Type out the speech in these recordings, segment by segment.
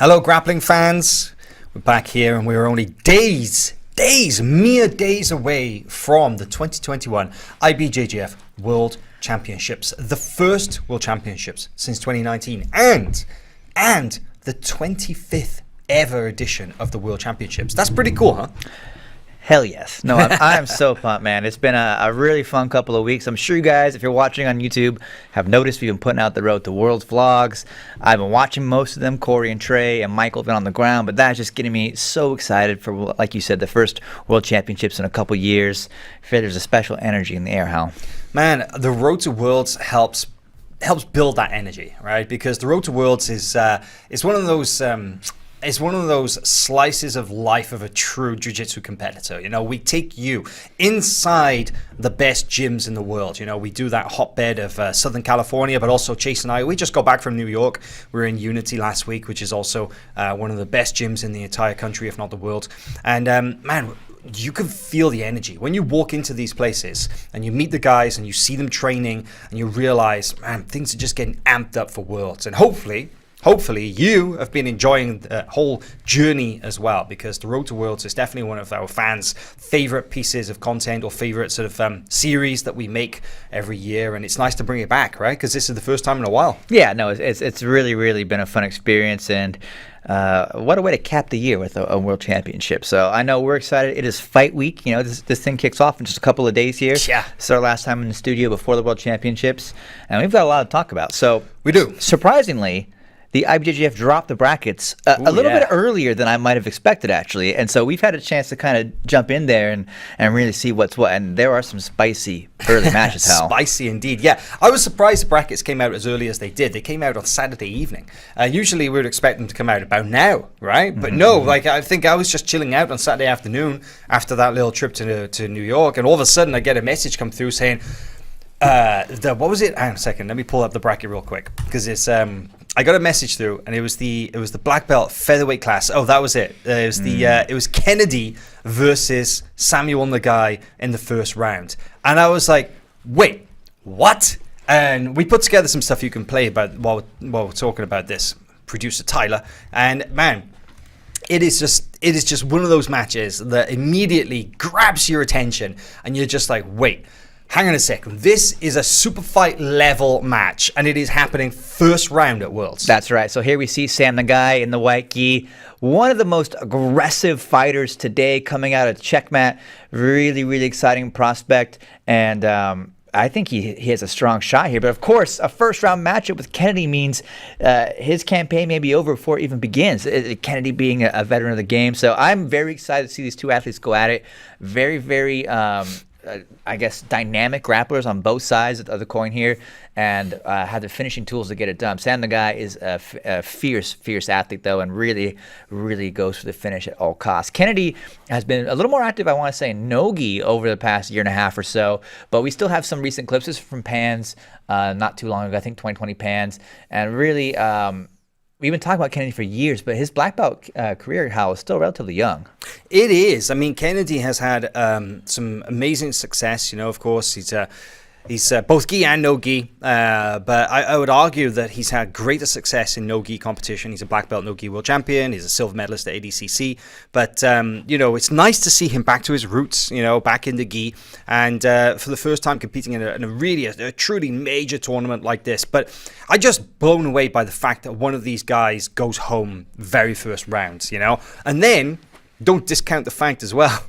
Hello, grappling fans. We're back here and we're only mere days away from the 2021 IBJJF World Championships, the first World Championships since 2019, and the 25th ever edition of the World Championships. That's pretty cool, huh? Hell yes. No, I'm so pumped, man. It's been a really fun couple of weeks. I'm sure you guys, if you're watching on YouTube, have noticed we've been putting out the Road to Worlds vlogs. I've been watching most of them. Corey and Trey and Michael have been on the ground, but that's just getting me so excited for, like you said, the first World Championships in a couple years. I feel there's a special energy in the air, Hal. Man, the Road to Worlds helps build that energy, right? Because the Road to Worlds is one of those... It's one of those slices of life of a true jiu-jitsu competitor. You know, we take you inside the best gyms in the world. You know, we do that hotbed of Southern California, but also Chase and I, we just got back from New York. We were in Unity last week, which is also one of the best gyms in the entire country, if not the world. And man, you can feel the energy when you walk into these places and you meet the guys and you see them training and you realize, man, things are just getting amped up for Worlds. And hopefully you have been enjoying the whole journey as well, because the Road to Worlds is definitely one of our fans' favorite pieces of content or favorite sort of series that we make every year, and it's nice to bring it back, right? Because this is the first time in a while. Yeah, no, it's really been a fun experience, and what a way to cap the year with a World Championship. So I know we're excited. It is fight week. You know, this thing kicks off in just a couple of days here. Yeah. It's our last time in the studio before the World Championships, and we've got a lot to talk about. So we do. Surprisingly, the IBJJF dropped the brackets a little bit earlier than I might have expected, actually. And so we've had a chance to kind of jump in there and really see what's what. And there are some spicy early matches, Hal. Spicy indeed, yeah. I was surprised the brackets came out as early as they did. They came out on Saturday evening. Usually we would expect them to come out about now, right? But no, like I think I was just chilling out on Saturday afternoon after that little trip to New York. And all of a sudden I get a message come through saying, what was it? Hang on a second. Let me pull up the bracket real quick, because it's... I got a message through, and it was the black belt featherweight class. Oh, that was it. It was Kennedy versus Samuel Nagai in the first round, and I was like, wait, what? And we put together some stuff you can play about while we're talking about this. Producer Tyler, and man, it is just one of those matches that immediately grabs your attention, and you're just like, wait. Hang on a second. This is a super fight level match, and it is happening first round at Worlds. That's right. So here we see Sam Nagai in the white gi, one of the most aggressive fighters today, coming out of checkmat. Really exciting prospect, and I think he has a strong shot here. But of course, a first round matchup with Kennedy means his campaign may be over before it even begins. Kennedy being a veteran of the game, so I'm very excited to see these two athletes go at it. Very. I guess dynamic grapplers on both sides of the coin here, and have the finishing tools to get it done. Sam Nagai is a fierce athlete, though, and really goes for the finish at all costs. Kennedy has been a little more active, I want to say, in no-gi over the past year and a half or so, but we still have some recent clips. This is from Pans not too long ago, I think 2020 Pans, and really we've been talking about Kennedy for years, but his black belt career, Hal, is still relatively young. It is. I mean, Kennedy has had some amazing success. You know, of course, he's both gi and no gi, but I would argue that he's had greater success in no gi competition. He's a black belt no gi world champion. He's a silver medalist at ADCC. But you know, it's nice to see him back to his roots. You know, back in the gi, and for the first time competing in a truly major tournament like this. But I just blown away by the fact that one of these guys goes home very first round. You know, and then don't discount the fact as well,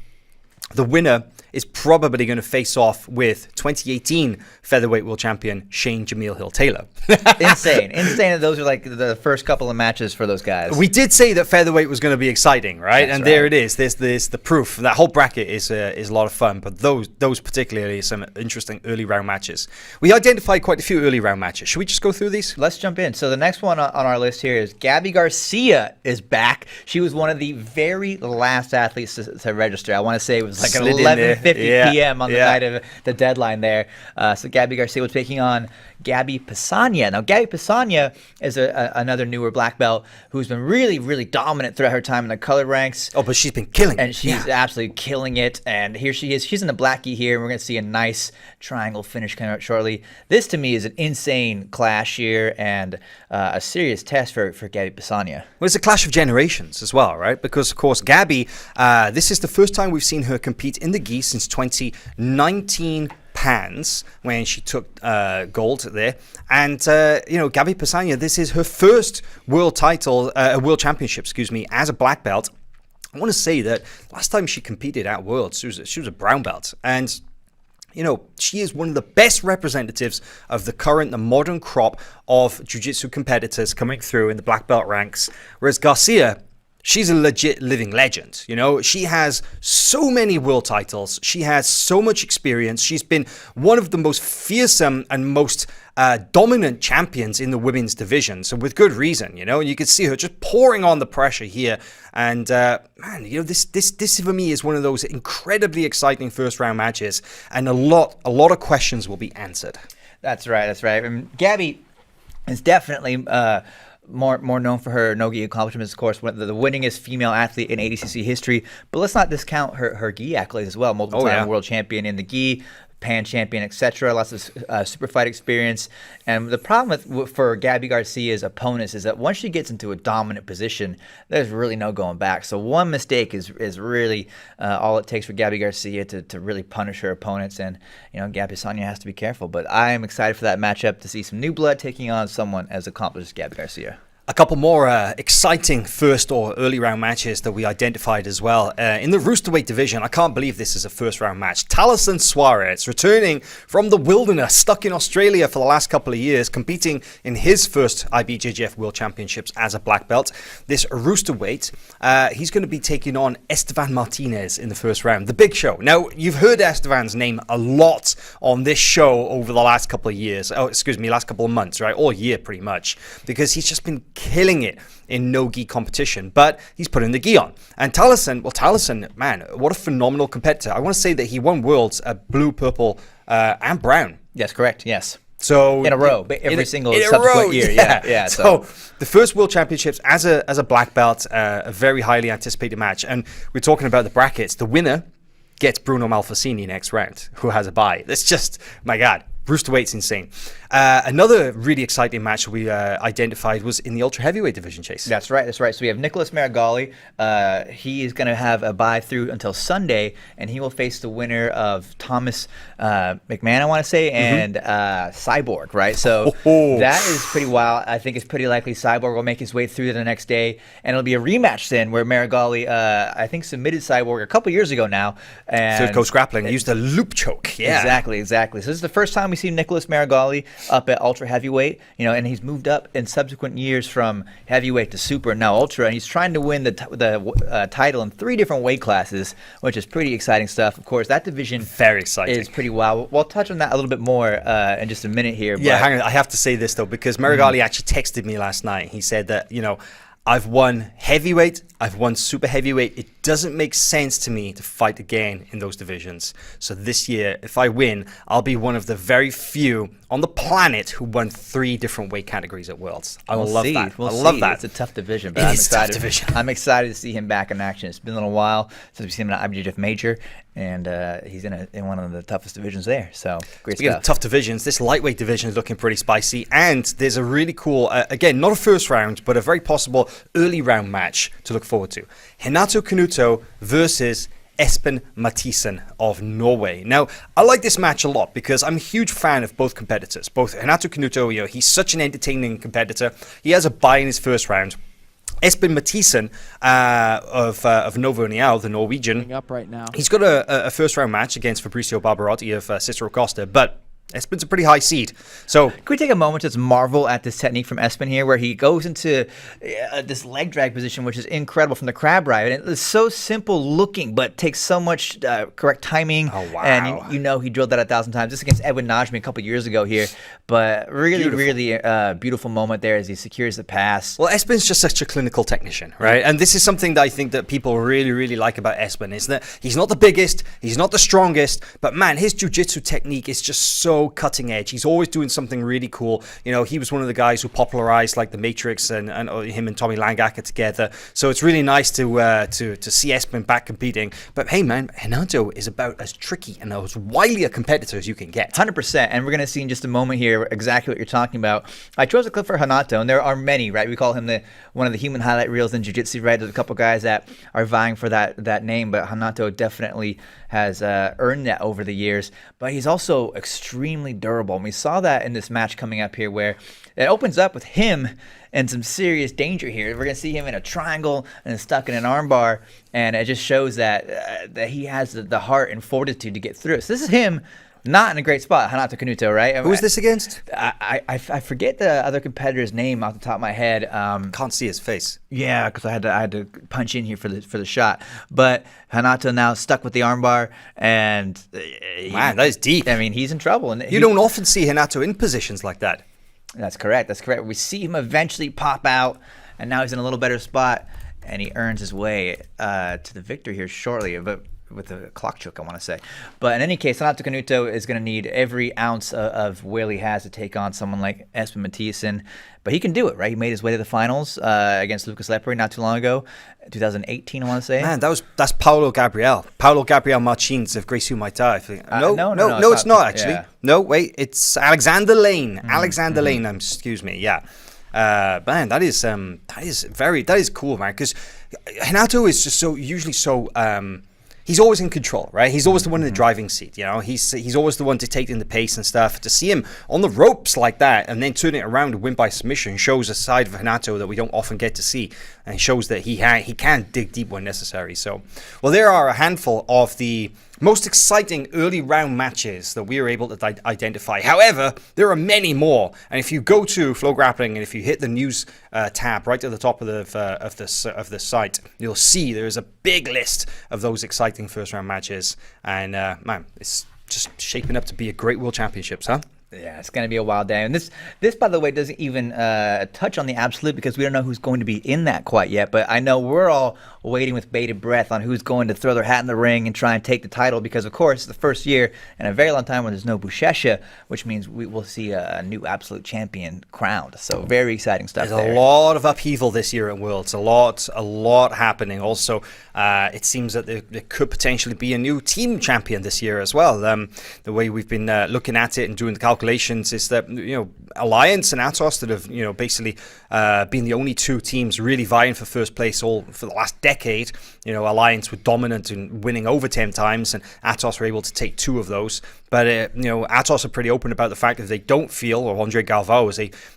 the winner is probably going to face off with 2018 featherweight world champion Shane Jameel Hill-Taylor. Insane that those are like the first couple of matches for those guys. We did say that featherweight was going to be exciting, right? That's and right. There it is. There's the proof. That whole bracket is a lot of fun, but those particularly some interesting early round matches. We identified quite a few early round matches. Should we just go through these? Let's jump in. So the next one on our list here is Gabby Garcia is back. She was one of the very last athletes to register. I want to say it was was like Slid in there. 11:50 Yeah, p.m. on the yeah. night of the deadline there. So Gabby Garcia was taking on Gabby Pisania. Now, Gabby Pisania is another newer black belt who's been really, really dominant throughout her time in the colored ranks. Oh, but she's been killing And it. she's absolutely killing it. And here she is. She's in the blackie here. And we're going to see a nice triangle finish coming out shortly. This, to me, is an insane clash here and a serious test for Gabby Pisania. Well, it's a clash of generations as well, right? Because, of course, Gabby, this is the first time we've seen her compete in the gi since 2019 Pans, when she took gold there. And, Gabby Pisania, this is her first world title, world championship, as a black belt. I want to say that last time she competed at Worlds, she was a brown belt. And she is one of the best representatives of the modern crop of jiu-jitsu competitors coming through in the black belt ranks. Whereas Garcia, she's a legit living legend. She has so many world titles. She has so much experience. She's been one of the most fearsome and most dominant champions in the women's division. So with good reason, and you can see her just pouring on the pressure here. And this for me is one of those incredibly exciting first round matches, and a lot of questions will be answered. That's right. And Gabby is definitely more known for her no-gi accomplishments, of course, the winningest female athlete in ADCC history. But let's not discount her gi accolades as well. Multiple-time world champion in the gi, pan champion, etc. Lots of super fight experience. And the problem for Gabby Garcia's opponents is that once she gets into a dominant position, there's really no going back. So one mistake is really all it takes for Gabby Garcia to really punish her opponents. And Gabby Pisania has to be careful. But I am excited for that matchup to see some new blood taking on someone as accomplished as Gabby Garcia. A couple more exciting first or early round matches that we identified as well. In the Roosterweight division, I can't believe this is a first round match. Taliesin Suarez, returning from the wilderness, stuck in Australia for the last couple of years, competing in his first IBJJF World Championships as a black belt. This Roosterweight, he's going to be taking on Esteban Martinez in the first round. The big show. Now, you've heard Esteban's name a lot on this show over the last couple of years. Last couple of months, right? All year, pretty much. Because he's just been killing it in no-gi competition, but he's putting the gi on. And Taliesin, man, what a phenomenal competitor. I want to say that he won worlds at blue, purple, and brown. Yes, correct. Yes. So in a row, every single subsequent year. Yeah. So the first World Championships as a black belt, a very highly anticipated match. And we're talking about the brackets. The winner gets Bruno Malfacini next round, who has a bye. That's just, my God. Roosterweight's insane. Another really exciting match we identified was in the ultra heavyweight division, Chase. That's right. So we have Nicholas Marigali. He is going to have a bye through until Sunday, and he will face the winner of Thomas McMahon, I want to say, and Cyborg, right? So that is pretty wild. I think it's pretty likely Cyborg will make his way through the next day, and it'll be a rematch then where Marigali, I think, submitted Cyborg a couple years ago now. And Third Coast Grappling used a loop choke. Yeah. Exactly. So this is the first time we see Nicholas Marigali up at ultra heavyweight, and he's moved up in subsequent years from heavyweight to super and now ultra, and he's trying to win the title in 3 different weight classes, which is pretty exciting stuff. Of course, that division very exciting. Is pretty wild. We'll touch on that a little bit more in just a minute here. Yeah, hang on. I have to say this though, because Marigali actually texted me last night. He said that, I've won heavyweight, I've won super heavyweight. It doesn't make sense to me to fight again in those divisions. So this year, if I win, I'll be one of the very few on the planet who won 3 different weight categories at Worlds. I will love that. We'll love see. that. It's a tough division, but I'm excited. I'm excited to see him back in action. It's been a little while since we've seen him in an IBJJF major, and he's in one of the toughest divisions there. So great Speaking stuff. of tough divisions, this lightweight division is looking pretty spicy, and there's a really cool, again, not a first round, but a very possible early round match to look forward to. Renato Canuto versus Espen Mathisen of Norway. Now, I like this match a lot because I'm a huge fan of both competitors. Both Renato Canuto, he's such an entertaining competitor. He has a bye in his first round. Espen Mathisen of Novo União, the Norwegian, up right now. He's got a first round match against Fabricio Barbarotti of Cicero Costa, but Espen's a pretty high seed. So can we take a moment to just marvel at this technique from Espen here, where he goes into this leg drag position, which is incredible from the crab ride. And it's so simple looking, but takes so much correct timing. Oh, wow. And you know he drilled that 1,000 times. This against Edwin Najmi a couple years ago here. But really, beautiful moment there as he secures the pass. Well, Espen's just such a clinical technician, right? And this is something that I think that people really, really like about Espen, is that he's not the biggest, he's not the strongest, but man, his jiu-jitsu technique is just so cutting edge. He's always doing something really cool. You know, he was one of the guys who popularized like the Matrix and him and Tommy Langacker together. So it's really nice to see Espen back competing. But hey, man, Renato is about as tricky and as wily a competitor as you can get. 100%. And we're going to see in just a moment here exactly what you're talking about. I chose a clip for Renato, and there are many, right? We call him one of the human highlight reels in jiu-jitsu, right? There's a couple guys that are vying for that name, but Renato definitely has earned that over the years. But he's also extremely durable. And we saw that in this match coming up here, where it opens up with him in some serious danger here. We're going to see him in a triangle and stuck in an armbar, and it just shows that he has the heart and fortitude to get through it. So this is him not in a great spot, Renato Canuto, right? Who is this against? I forget the other competitor's name off the top of my head. Can't see his face. Yeah, because I had to punch in here for the shot. But Renato now stuck with the armbar, and man, that is deep. I mean, he's in trouble. And you don't often see Renato in positions like that. That's correct. We see him eventually pop out, and now he's in a little better spot, and he earns his way to the victory here shortly. But with a clock choke, I want to say. But in any case, Renato Canuto is going to need every ounce of will he has to take on someone like Espen Mathiesen. But he can do it, right? He made his way to the finals against Lucas Lepre not too long ago, 2018, I want to say. Man, that's Paulo Gabriel. Paulo Gabriel Martins of Gracie Muay Thai. No, it's not actually. Yeah. No, wait, it's Alexander Lane. Alexander Lane, excuse me, yeah. Man, that is cool, man, because Renato is just usually so he's always in control, right? He's always the one in the driving seat, you know? He's always the one dictating the pace and stuff. To see him on the ropes like that and then turn it around and win by submission shows a side of Renato that we don't often get to see, and shows that he can dig deep when necessary. So, well, there are a handful of the most exciting early round matches that we are able to identify. However, there are many more, and if you go to FloGrappling and if you hit the news tab right at the top of the site, you'll see there is a big list of those exciting first round matches, and man, it's just shaping up to be a great World Championships, huh? Yeah, it's going to be a wild day. And this, by the way, doesn't even touch on the absolute, because we don't know who's going to be in that quite yet. But I know we're all waiting with bated breath on who's going to throw their hat in the ring and try and take the title, because, of course, it's the first year in a very long time when there's no Buchecha, which means we will see a new absolute champion crowned. So very exciting stuff. There's a lot of upheaval this year at Worlds. A lot happening. Also, it seems that there could potentially be a new team champion this year as well. The way we've been looking at it and doing the calculations is that, you know, Alliance and Atos that have, you know, basically been the only two teams really vying for first place all for the last decade. You know, Alliance were dominant in winning over 10 times, and Atos were able to take 2 of those. But, you know, Atos are pretty open about the fact that they don't feel, or Andre Galvao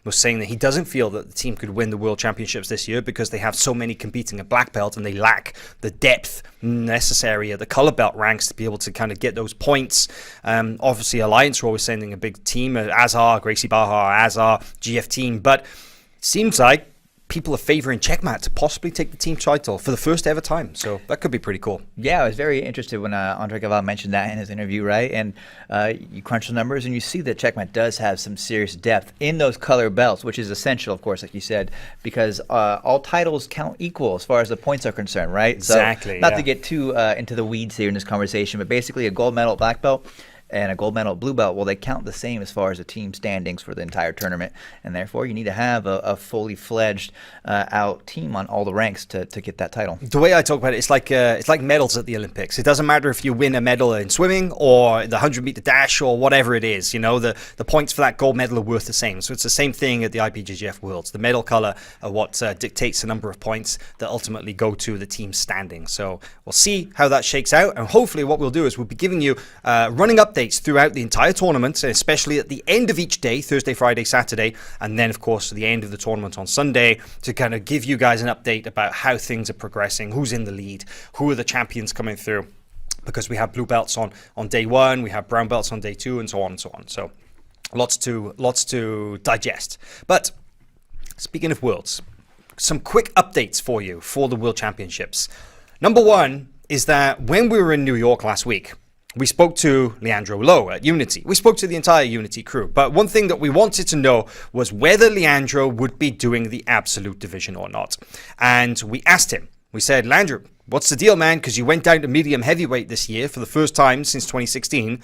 was saying that he doesn't feel that the team could win the World Championships this year because they have so many competing at black belt and they lack the depth necessary at the color belt ranks to be able to kind of get those points. Obviously, Alliance are always sending a big team, as are Gracie Barra, as are GF Team, but it seems like people are favoring Checkmat to possibly take the team title for the first ever time. So that could be pretty cool. Yeah, I was very interested when Andre Galvao mentioned that in his interview, right? And you crunch the numbers and you see that Checkmat does have some serious depth in those color belts, which is essential, of course, like you said, because all titles count equal as far as the points are concerned, right? Exactly. So, not to get too into the weeds here in this conversation, but basically a gold medal black belt and a gold medal blue belt, well, they count the same as far as the team standings for the entire tournament, and therefore you need to have a fully fledged out team on all the ranks to get that title. The way I talk about it, it's like medals at the Olympics. It doesn't matter if you win a medal in swimming or the 100-meter dash or whatever it is. You know, the points for that gold medal are worth the same. So it's the same thing at the IBJJF Worlds. The medal color are what dictates the number of points that ultimately go to the team standing. So we'll see how that shakes out, and hopefully what we'll do is we'll be giving you running updates throughout the entire tournament, especially at the end of each day, Thursday, Friday, Saturday, and then, of course, at the end of the tournament on Sunday, to kind of give you guys an update about how things are progressing, who's in the lead, who are the champions coming through. because we have blue belts on day 1, we have brown belts on day 2, and so on and so on. So lots to digest. But speaking of worlds, some quick updates for you for the World Championships. Number 1 is that when we were in New York last week, we spoke to Leandro Lo at Unity. We spoke to the entire Unity crew. But one thing that we wanted to know was whether Leandro would be doing the absolute division or not. And we asked him. We said, Leandro, what's the deal, man? Because you went down to medium heavyweight this year for the first time since 2016.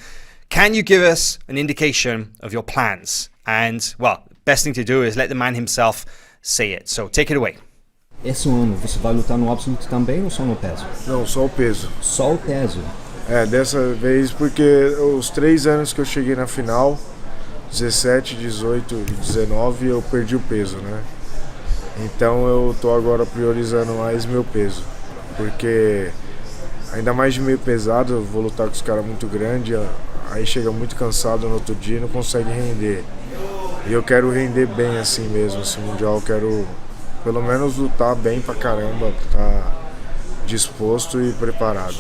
Can you give us an indication of your plans? And, well, best thing to do is let the man himself say it. So take it away. Esse ano você vai lutar no absoluto também ou só no peso? Não, só o peso. Só o peso. Dessa vez porque os 3 anos que eu cheguei na final, 17, 18 e 19, eu perdi o peso, né? Então eu tô agora priorizando mais meu peso, porque ainda mais de meio pesado, eu vou lutar com os caras muito grandes, aí chega muito cansado no outro dia e não consegue render. E eu quero render bem assim mesmo, esse mundial eu quero pelo menos lutar bem pra caramba, tá disposto e preparado.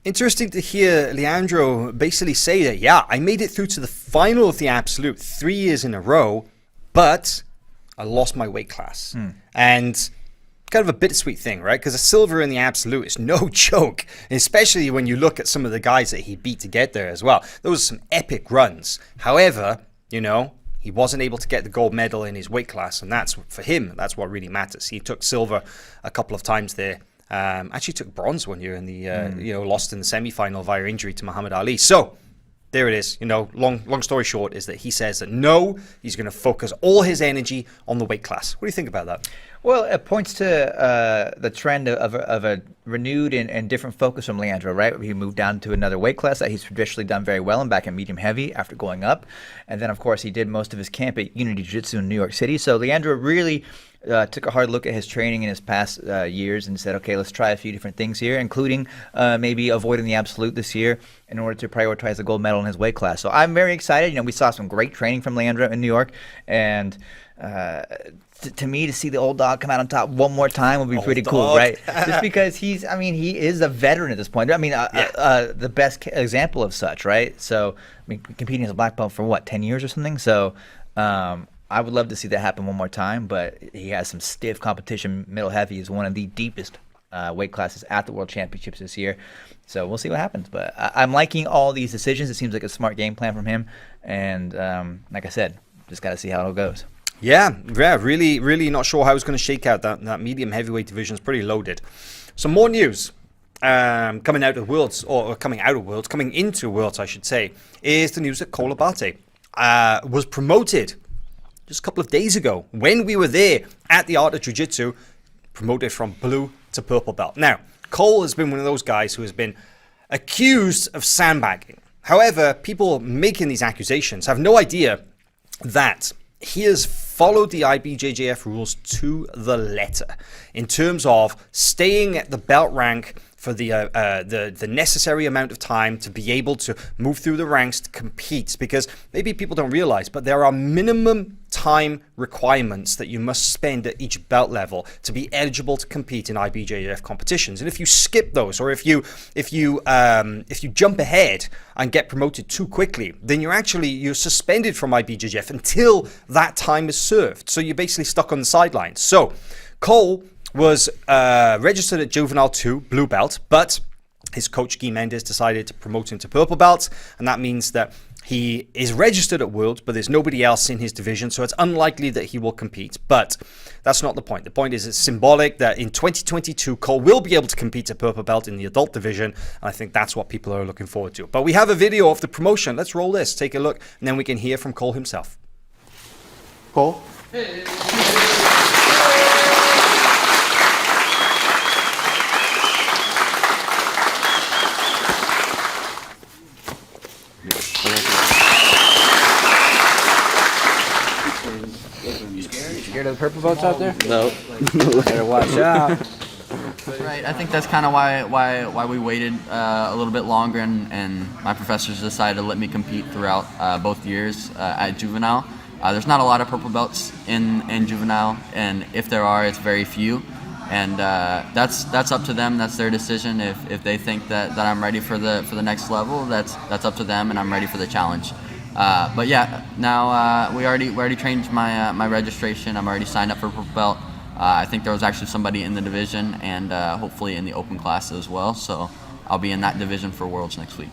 Interesting to hear Leandro basically say that, yeah, I made it through to the final of the Absolute 3 years in a row, but I lost my weight class. And kind of a bittersweet thing, right? Because a silver in the Absolute is no joke, especially when you look at some of the guys that he beat to get there as well. Those are some epic runs. However, you know, he wasn't able to get the gold medal in his weight class, and that's, for him, that's what really matters. He took silver a couple of times there. Actually took bronze one year in the, lost in the semi-final via injury to Muhammad Ali. So there it is. You know, long story short is that he says that no, he's going to focus all his energy on the weight class. What do you think about that? Well, it points to the trend of a renewed and different focus from Leandro, right? He moved down to another weight class that he's traditionally done very well in, back in medium heavy after going up. And then, of course, he did most of his camp at Unity Jiu-Jitsu in New York City. So Leandro really took a hard look at his training in his past years and said, okay, let's try a few different things here, including maybe avoiding the absolute this year in order to prioritize the gold medal in his weight class. So I'm very excited. You know, we saw some great training from Leandro in New York, and to me, to see the old dog come out on top one more time would be pretty cool, right? Just because he is a veteran at this point. I mean, the best example of such, right? So, I mean, competing as a black belt for what, 10 years or something? So, I would love to see that happen one more time, but he has some stiff competition. Middle heavy is one of the deepest weight classes at the World Championships this year. So we'll see what happens. But I'm liking all these decisions. It seems like a smart game plan from him. And like I said, just got to see how it all goes. Yeah, really not sure how it's going to shake out. That medium heavyweight division is pretty loaded. Some more news coming into Worlds, I should say, is the news that Cole Abate was promoted just a couple of days ago when we were there at the Art of Jiu-Jitsu, promoted from blue to purple belt. Now, Cole has been one of those guys who has been accused of sandbagging. However, people making these accusations have no idea that he has followed the IBJJF rules to the letter in terms of staying at the belt rank for the necessary amount of time to be able to move through the ranks to compete. Because maybe people don't realize, but there are minimum time requirements that you must spend at each belt level to be eligible to compete in IBJJF competitions. And if you skip those, or if you jump ahead and get promoted too quickly, then you're suspended from IBJJF until that time is served. So you're basically stuck on the sidelines. So Cole was registered at Juvenile 2, blue belt, but his coach Guy Mendes decided to promote him to purple belt, and that means that he is registered at Worlds, but there's nobody else in his division, so it's unlikely that he will compete. But that's not the point. The point is it's symbolic that in 2022, Cole will be able to compete at purple belt in the adult division, and I think that's what people are looking forward to. But we have a video of the promotion. Let's roll this, take a look, and then we can hear from Cole himself. Cole? Scared of the purple belts out there? No. Better watch out. Right. I think that's kind of why we waited a little bit longer, and my professors decided to let me compete throughout both years at Juvenile. There's not a lot of purple belts in Juvenile, and if there are, it's very few. and that's up to them. That's their decision. If they think that I'm ready for the next level, that's up to them, and I'm ready for the challenge. But yeah, now we already changed my registration. I'm already signed up for purple belt. I think there was actually somebody in the division, and hopefully in the open class as well. So I'll be in that division for Worlds next week.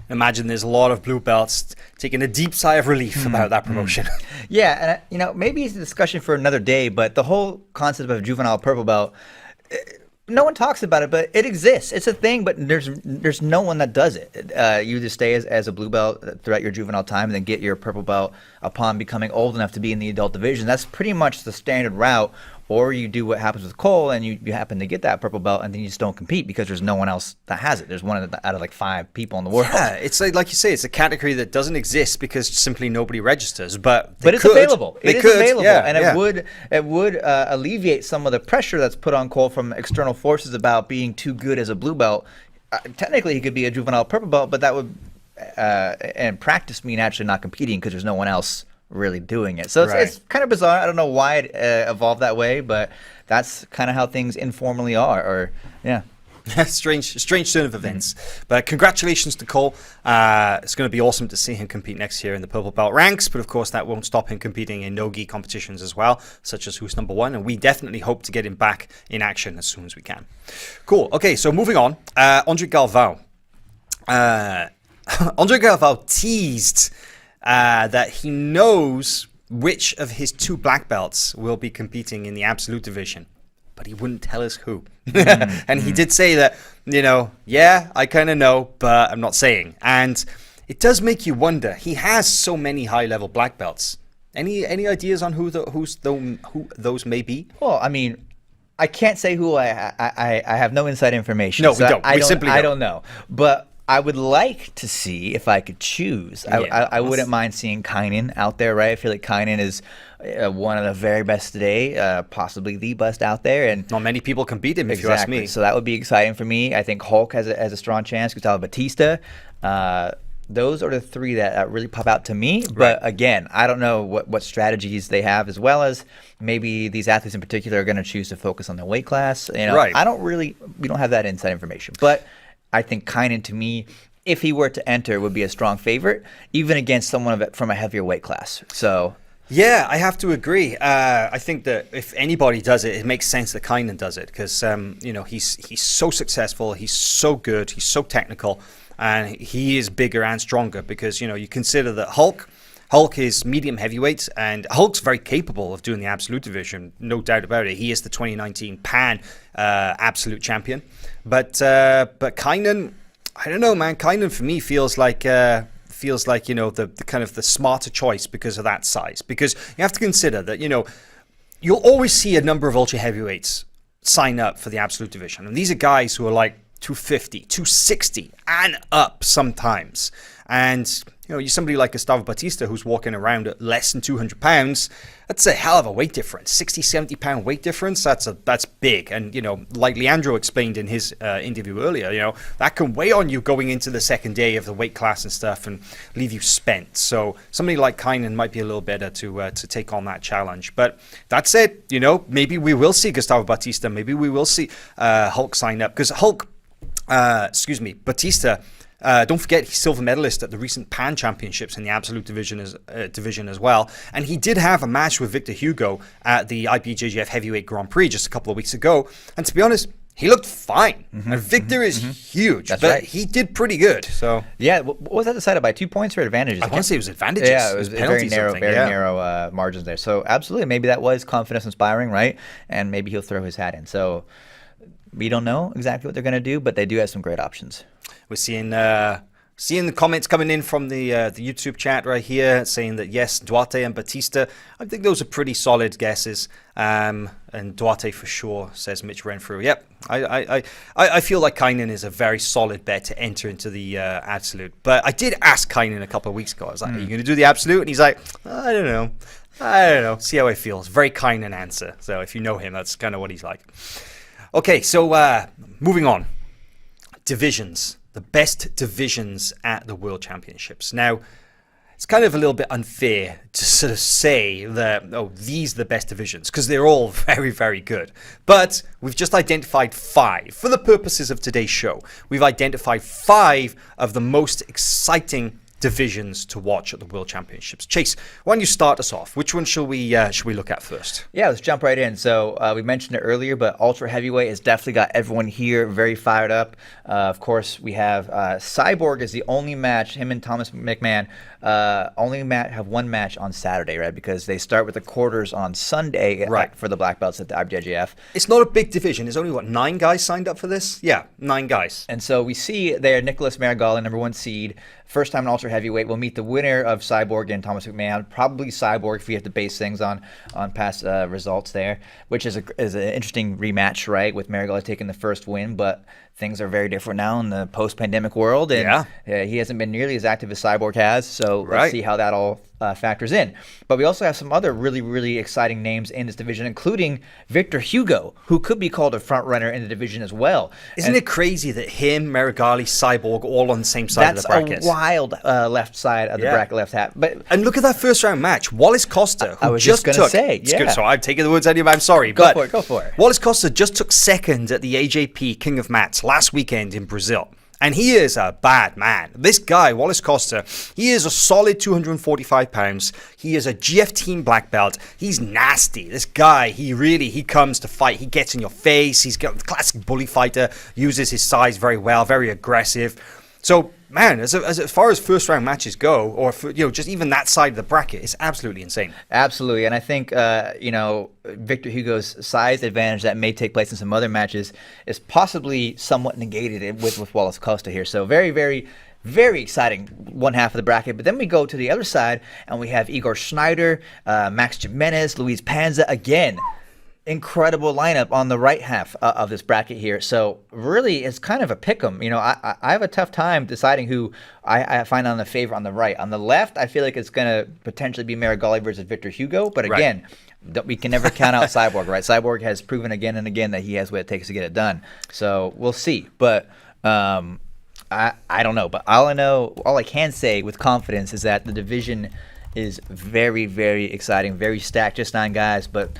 Imagine there's a lot of blue belts taking a deep sigh of relief about that promotion. Yeah, and maybe it's a discussion for another day, but the whole concept of juvenile purple belt, no one talks about it, but it exists. It's a thing, but there's no one that does it. You just stay as a blue belt throughout your juvenile time and then get your purple belt upon becoming old enough to be in the adult division. That's pretty much the standard route. Or you do what happens with Cole and you happen to get that purple belt and then you just don't compete because there's no one else that has it. There's one out of like 5 people in the world. Yeah, it's like you say, it's a category that doesn't exist because simply nobody registers. But it's available. It is available, yeah, and it would alleviate some of the pressure that's put on Cole from external forces about being too good as a blue belt. Technically, he could be a juvenile purple belt, but that would, in practice, mean actually not competing because there's no one else really doing it. So it's kind of bizarre. I don't know why it evolved that way, but that's kind of how things informally are. Or strange turn of events. But congratulations to Cole. It's going to be awesome to see him compete next year in the purple belt ranks, but of course that won't stop him competing in no-gi competitions as well, such as Who's Number One, and we definitely hope to get him back in action as soon as we can. Cool. Okay, so moving on. Andre Galvão. Andre Galvão teased that he knows which of his 2 black belts will be competing in the absolute division, but he wouldn't tell us who. And he did say that, I kind of know, but I'm not saying. And it does make you wonder. He has so many high-level black belts. Any ideas on who those may be? Well, I mean, I can't say who. I have no inside information. No, we don't. We simply don't. I don't know. But I would like to see if I could choose. I wouldn't mind seeing Kynan out there, right? I feel like Kynan is one of the very best today, possibly the best out there, and not many people can beat him. If you ask me, so that would be exciting for me. I think Hulk has a strong chance. Gustavo Batista. Those are the 3 that really pop out to me. But again, I don't know what strategies they have, as well as maybe these athletes in particular are going to choose to focus on their weight class. We don't have that inside information, but I think Kynan, to me, if he were to enter, would be a strong favorite, even against someone from a heavier weight class. So, yeah, I have to agree. I think that if anybody does it, it makes sense that Kynan does it because he's so successful, he's so good, he's so technical, and he is bigger and stronger because you consider that Hulk is medium heavyweight, and Hulk's very capable of doing the absolute division, no doubt about it. He is the 2019 Pan absolute champion. But Kynan, I don't know, man. Kynan for me feels like the kind of the smarter choice because of that size. Because you have to consider that you'll always see a number of ultra heavyweights sign up for the absolute division, and these are guys who are like 250, 260 and up sometimes. And you're somebody like Gustavo Batista who's walking around at less than 200 pounds. That's a hell of a weight difference. 60, 70 pound weight difference. That's big. And, like Leandro explained in his interview earlier, that can weigh on you going into the second day of the weight class and stuff and leave you spent. So somebody like Kynan might be a little better to take on that challenge. But that said, maybe we will see Gustavo Batista. Maybe we will see Hulk sign up. Because Batista, don't forget he's silver medalist at the recent Pan Championships in the absolute division as well. And he did have a match with Victor Hugo at the IBJJF Heavyweight Grand Prix just a couple of weeks ago. And to be honest, he looked fine. And Victor is huge, but he did pretty good. So yeah, what was that decided by? 2 points or advantages? I want to say it was advantages. Yeah, it was very narrow margins there. So absolutely, maybe that was confidence inspiring, right? And maybe he'll throw his hat in. So we don't know exactly what they're going to do, but they do have some great options. We're seeing the comments coming in from the YouTube chat right here saying that yes, Duarte and Batista. I think those are pretty solid guesses. And Duarte for sure, says Mitch Renfrew. Yep, I feel like Kynan is a very solid bet to enter into the absolute. But I did ask Kynan a couple of weeks ago. I was like, are you going to do the absolute? And he's like, I don't know. See how I feel. It's a very Kynan answer. So if you know him, that's kind of what he's like. Okay, so moving on. Divisions. The best divisions at the World Championships. Now, it's kind of a little bit unfair to sort of say that, oh, these are the best divisions, because they're all very, very good. But we've just identified 5. For the purposes of today's show, we've identified 5 of the most exciting divisions to watch at the World Championships. Chase, why don't you start us off? Which one should we look at first? Yeah, let's jump right in. So we mentioned it earlier, but ultra heavyweight has definitely got everyone here very fired up. Of course, we have Cyborg is the only match. Him and Thomas McMahon have one match on Saturday, right? Because they start with the quarters on Sunday, right, for the black belts at the IBJJF. It's not a big division. There's only, 9 guys signed up for this? Yeah, 9 guys. And so we see there Nicholas Marigali, number 1 seed. First time in ultra heavyweight. We'll meet the winner of Cyborg and Thomas McMahon. Probably Cyborg if we have to base things on past results there, which is an interesting rematch, right? With Marigali taking the first win, but things are very different now in the post-pandemic world, and he hasn't been nearly as active as Cyborg has. So let's see how that all factors in. But we also have some other really, really exciting names in this division, including Victor Hugo, who could be called a front runner in the division as well. Isn't it crazy that him, Marigali, Cyborg, all on the same side of the bracket? That's a wild left side of the bracket, left half. And look at that first round match. Wallace Costa, who I was just going to say, So I'm taking the words out of your mouth. I'm sorry. Go for it. Wallace Costa just took second at the AJP King of Mats last weekend in Brazil. And he is a bad man. This guy, Wallace Costa, he is a solid 245 pounds. He is a GF team black belt. He's nasty. This guy, he comes to fight. He gets in your face. He's got the classic bully fighter, uses his size very well, very aggressive. So, man, as far as first round matches go, or just even that side of the bracket, it's absolutely insane. Absolutely, and I think Victor Hugo's size advantage that may take place in some other matches is possibly somewhat negated with Wallace Costa here. So very, very, very exciting one half of the bracket. But then we go to the other side, and we have Igor Schneider, Max Jimenez, Luis Panza again. Incredible lineup on the right half of this bracket here. So really, it's kind of a pick'em. I have a tough time deciding who I find on the favor on the right. On the left, I feel like it's going to potentially be Marigali versus Victor Hugo. But again, we can never count out Cyborg, right? Cyborg has proven again and again that he has what it takes to get it done. So we'll see. But I don't know. But all I can say with confidence is that the division is very, very exciting, very stacked. Just 9 guys, but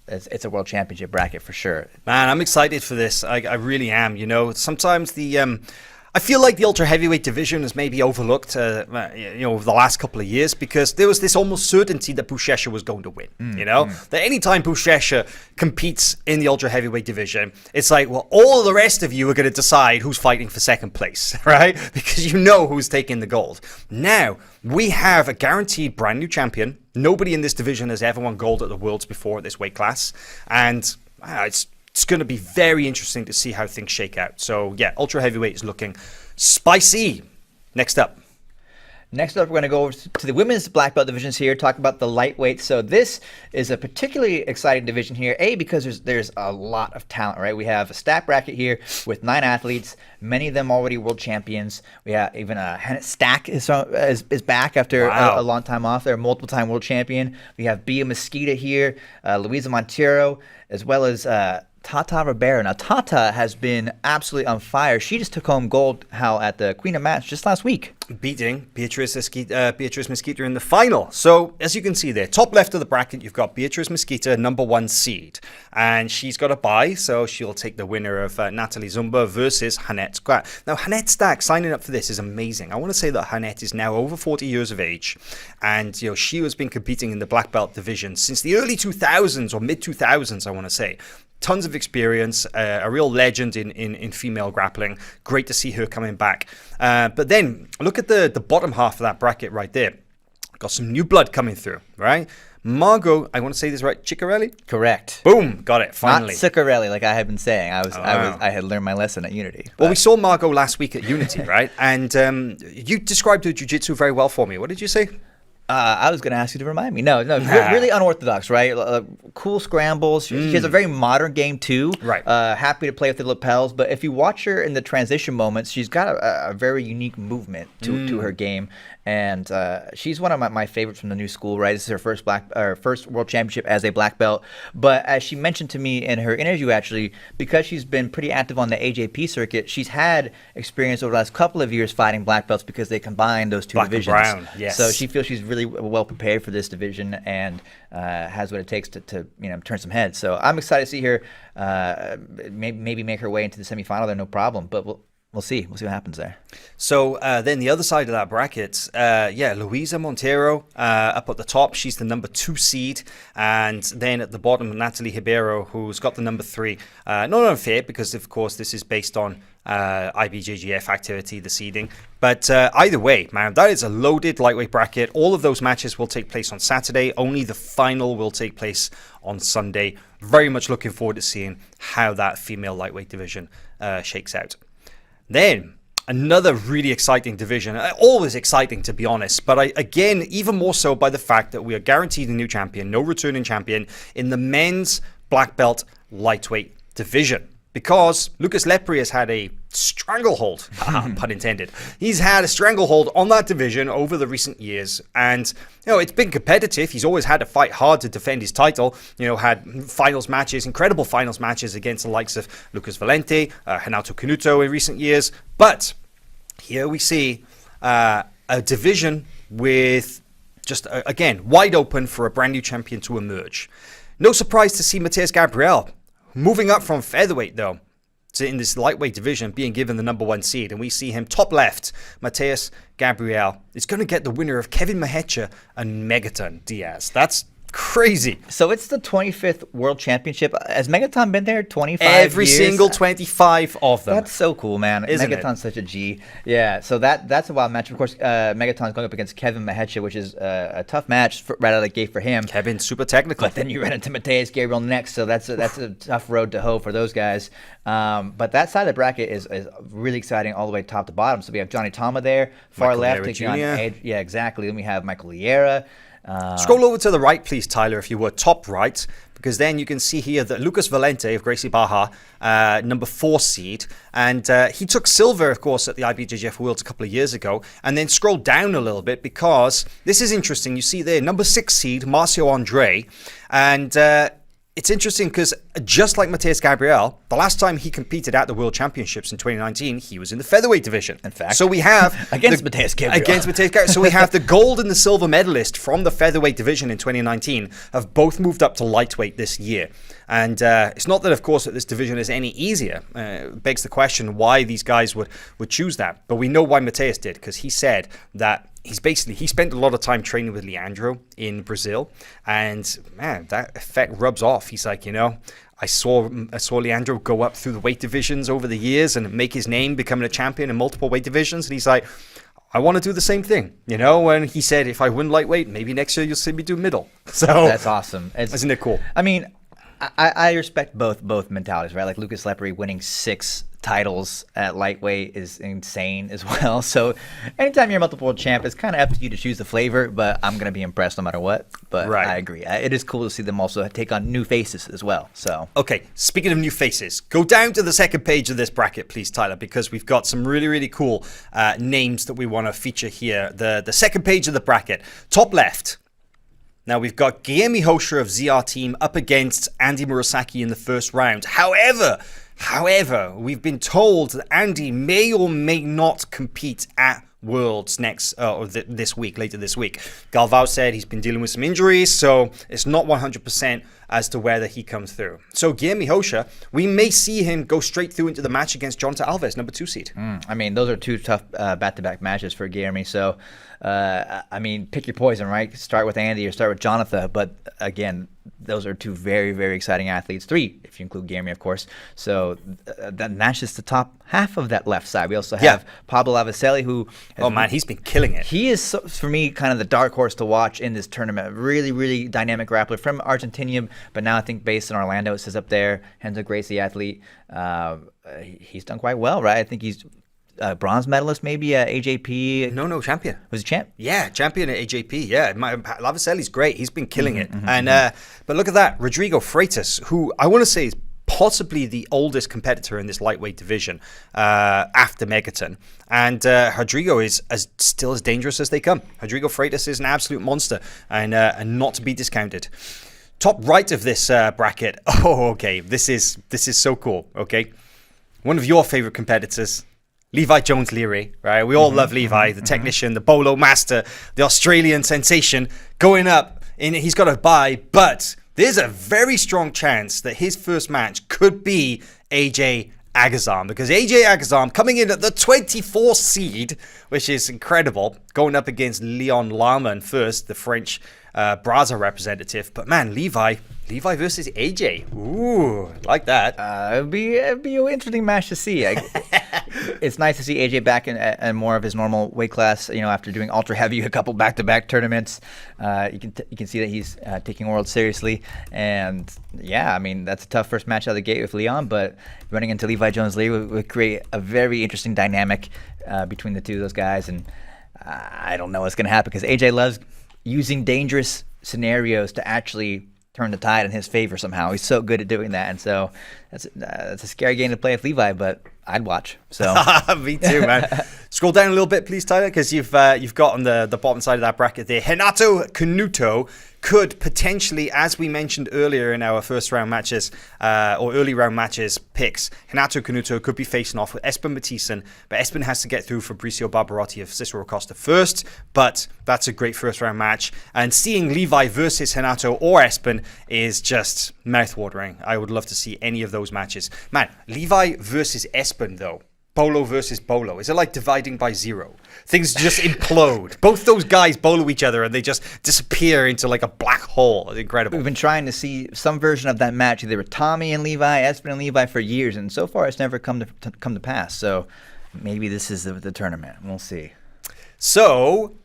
it's a world championship bracket for sure. Man, I'm excited for this. I really am. Sometimes I feel like the ultra heavyweight division is maybe overlooked, over the last couple of years, because there was this almost certainty that Buchecha was going to win. That anytime Buchecha competes in the ultra heavyweight division, it's like, well, all the rest of you are going to decide who's fighting for second place, right? Because you know who's taking the gold. Now we have a guaranteed brand new champion. Nobody in this division has ever won gold at the Worlds before at this weight class, and it's going to be very interesting to see how things shake out. So, yeah, ultra heavyweight is looking spicy. Next up, we're going to go over to the women's black belt divisions here, talk about the lightweight. So this is a particularly exciting division here, because there's a lot of talent, right? We have a stacked bracket here with 9 athletes, many of them already world champions. We have even Hannah Stack is back after a long time off. They're a multiple-time world champion. We have Bia Mesquita here, Luisa Montero, as well as Tata Ribera. Now, Tata has been absolutely on fire. She just took home gold, at the Queen of Mats just last week. Beating Beatriz Mesquita in the final. So, as you can see there, top left of the bracket, you've got Beatriz Mesquita, number 1 seed. And she's got a bye, so she'll take the winner of Natalie Zumba versus Hannette Stack. Now, Hannette Stack signing up for this is amazing. I want to say that Hannette is now over 40 years of age. And, she has been competing in the black belt division since the early 2000s or mid-2000s, I want to say. Tons of experience, a real legend in female grappling. Great to see her coming back. But then look at the bottom half of that bracket right there. Got some new blood coming through, right? Margot, I want to say this right, Ciccarelli? Correct. Boom, got it, finally. Not Ciccarelli, like I had been saying. I had learned my lesson at Unity. Well, we saw Margot last week at Unity, right? And you described her jiu-jitsu very well for me. What did you say? I was going to ask you to remind me. No, really unorthodox, right? Cool scrambles. She has a very modern game too. Right. Happy to play with the lapels, but if you watch her in the transition moments, she's got a very unique movement to her game, and she's one of my favorites from the new school. Right, this is her first world championship as a black belt. But as she mentioned to me in her interview, actually, because she's been pretty active on the AJP circuit, she's had experience over the last couple of years fighting black belts because they combine those two Black and divisions. brown, yes. So she feels she's really well prepared for this division and has what it takes to turn some heads. So I'm excited to see her maybe make her way into the semifinal there, no problem. But we'll see. We'll see what happens there. So then the other side of that bracket, Luisa Montero up at the top. She's the number 2 seed. And then at the bottom, Natalie Ribeiro, who's got the number 3. Not unfair because, of course, this is based on IBJJF activity, the seeding. But either way, man, that is a loaded lightweight bracket. All of those matches will take place on Saturday. Only the final will take place on Sunday. Very much looking forward to seeing how that female lightweight division shakes out. Then, another really exciting division. Always exciting, to be honest. But again, even more so by the fact that we are guaranteed a new champion, no returning champion, in the men's black belt lightweight division. Because Lucas Lepri has had a stranglehold, pun intended. He's had a stranglehold on that division over the recent years. And, it's been competitive. He's always had to fight hard to defend his title. Had finals matches, incredible finals matches against the likes of Lucas Valente, Renato Canuto in recent years. But here we see a division with just, again, wide open for a brand new champion to emerge. No surprise to see Mateus Gabriel moving up from featherweight, though, to in this lightweight division, being given the number 1 seed. And we see him top left. Mateus Gabriel is going to get the winner of Kevin Mahecha and Megaton Diaz. That's crazy. So it's the 25th World Championship. Has Megaton been there 25 Every years? single 25 of them. That's so cool, man. Isn't Megaton's such a G. Yeah, so that's a wild match. Of course, Megaton's going up against Kevin Mahecha, which is a tough match right out of the gate for him. Kevin's super technical. But then you run into Mateus Gabriel next, so that's a tough road to hoe for those guys. But that side of the bracket is really exciting all the way top to bottom. So we have Johnny Tama there, far Michael left. Liera Taking on Jr. Yeah, exactly. Then we have Michael Liera. Scroll over to the right, please, Tyler, if you would, top right, because then you can see here that Lucas Valente of Gracie Barra, number 4 seed, and he took silver, of course, at the IBJJF Worlds a couple of years ago, and then scroll down a little bit because this is interesting. You see there, number 6 seed, Marcio Andre, and it's interesting because just like Mateus Gabriel, the last time he competed at the World Championships in 2019, he was in the featherweight division. In fact, so we have against Mateus Gabriel. So we have the gold and the silver medalist from the featherweight division in 2019 have both moved up to lightweight this year. And it's not that, of course, that this division is any easier. It begs the question why these guys would choose that. But we know why Mateus did, because he said that he spent a lot of time training with Leandro in Brazil, and man, that effect rubs off. He's like, I saw Leandro go up through the weight divisions over the years and make his name becoming a champion in multiple weight divisions, and he's like, I want to do the same thing, and he said, if I win lightweight, maybe next year you'll see me do middle. So that's awesome. Isn't it cool? I mean, I respect both mentalities, right? Like Lucas Lepri winning 6 titles at lightweight is insane as well. So anytime you're a multiple world champ, it's kind of up to you to choose the flavor, but I'm going to be impressed no matter what. But right. I agree. It is cool to see them also take on new faces as well. So okay, speaking of new faces, go down to the second page of this bracket, please, Tyler, because we've got some really, really cool names that we want to feature here. The second page of the bracket, top left. Now, we've got Guilherme Rocha of ZR Team up against Andy Murasaki in the first round. However, we've been told that Andy may or may not compete at Worlds later this week. Galvao said he's been dealing with some injuries, so it's not 100% as to whether he comes through. So Guilherme Rocha, we may see him go straight through into the match against Jonathan Alves, number 2 seed. I mean, those are 2 tough back-to-back matches for Guilherme. So, pick your poison, right? Start with Andy or start with Jonathan. But again, those are 2 very, very exciting athletes. 3, if you include Guilherme, of course. So that's just the top half of that left side. We also have Pablo Avicelli, who he's been killing it. He is, for me, kind of the dark horse to watch in this tournament. Really, really dynamic grappler from Argentina, but now I think based in Orlando. It says up there, Renzo Gracie athlete. He's done quite well, right? I think he's bronze medalist, maybe AJP. No, champion. Was he champ? Yeah, champion at AJP. Yeah, Laviselli's great. He's been killing it. But look at that, Rodrigo Freitas, who I want to say is possibly the oldest competitor in this lightweight division after Megaton. And Rodrigo is still as dangerous as they come. Rodrigo Freitas is an absolute monster and not to be discounted. Top right of this bracket. Oh, okay. This is so cool. Okay, one of your favorite competitors, Levi Jones-Leary. Right, we all love Levi, the technician, the bolo master, the Australian sensation, going up. He's got a bye, but there's a very strong chance that his first match could be AJ Agazarm, because AJ Agazarm coming in at the 24th seed, which is incredible, going up against Leon Larman first, the French Braza representative. But man, Levi versus AJ. Ooh, like that. It'd be an interesting match to see. It's nice to see AJ back in more of his normal weight class. After doing ultra heavy a couple back-to-back tournaments, you can see that he's taking World seriously. And yeah, I mean that's a tough first match out of the gate with Leon, but running into Levi Jones-Leary would create a very interesting dynamic between the two of those guys. And I don't know what's going to happen because AJ loves using dangerous scenarios to actually turn the tide in his favor somehow. He's so good at doing that, and so that's a scary game to play with Levi, but I'd watch. So me too, man. Scroll down a little bit, please, Tyler, because you've got on the bottom side of that bracket there, Renato Canuto could potentially, as we mentioned earlier in our first round matches or early round matches picks, Renato Canuto could be facing off with Espen Mathisen, but Espen has to get through Fabricio Barbarotti of Cicero Costa first, but that's a great first round match. And seeing Levi versus Renato or Espen is just mouth-watering. I would love to see any of those matches. Man, Levi versus Espen, though. Bolo versus Bolo. Is it like dividing by zero? Things just implode. Both those guys bolo each other and they just disappear into like a black hole. It's incredible. We've been trying to see some version of that match, either with Tommy and Levi, Espen and Levi for years, and so far it's never come to pass. So maybe this is the tournament. We'll see. So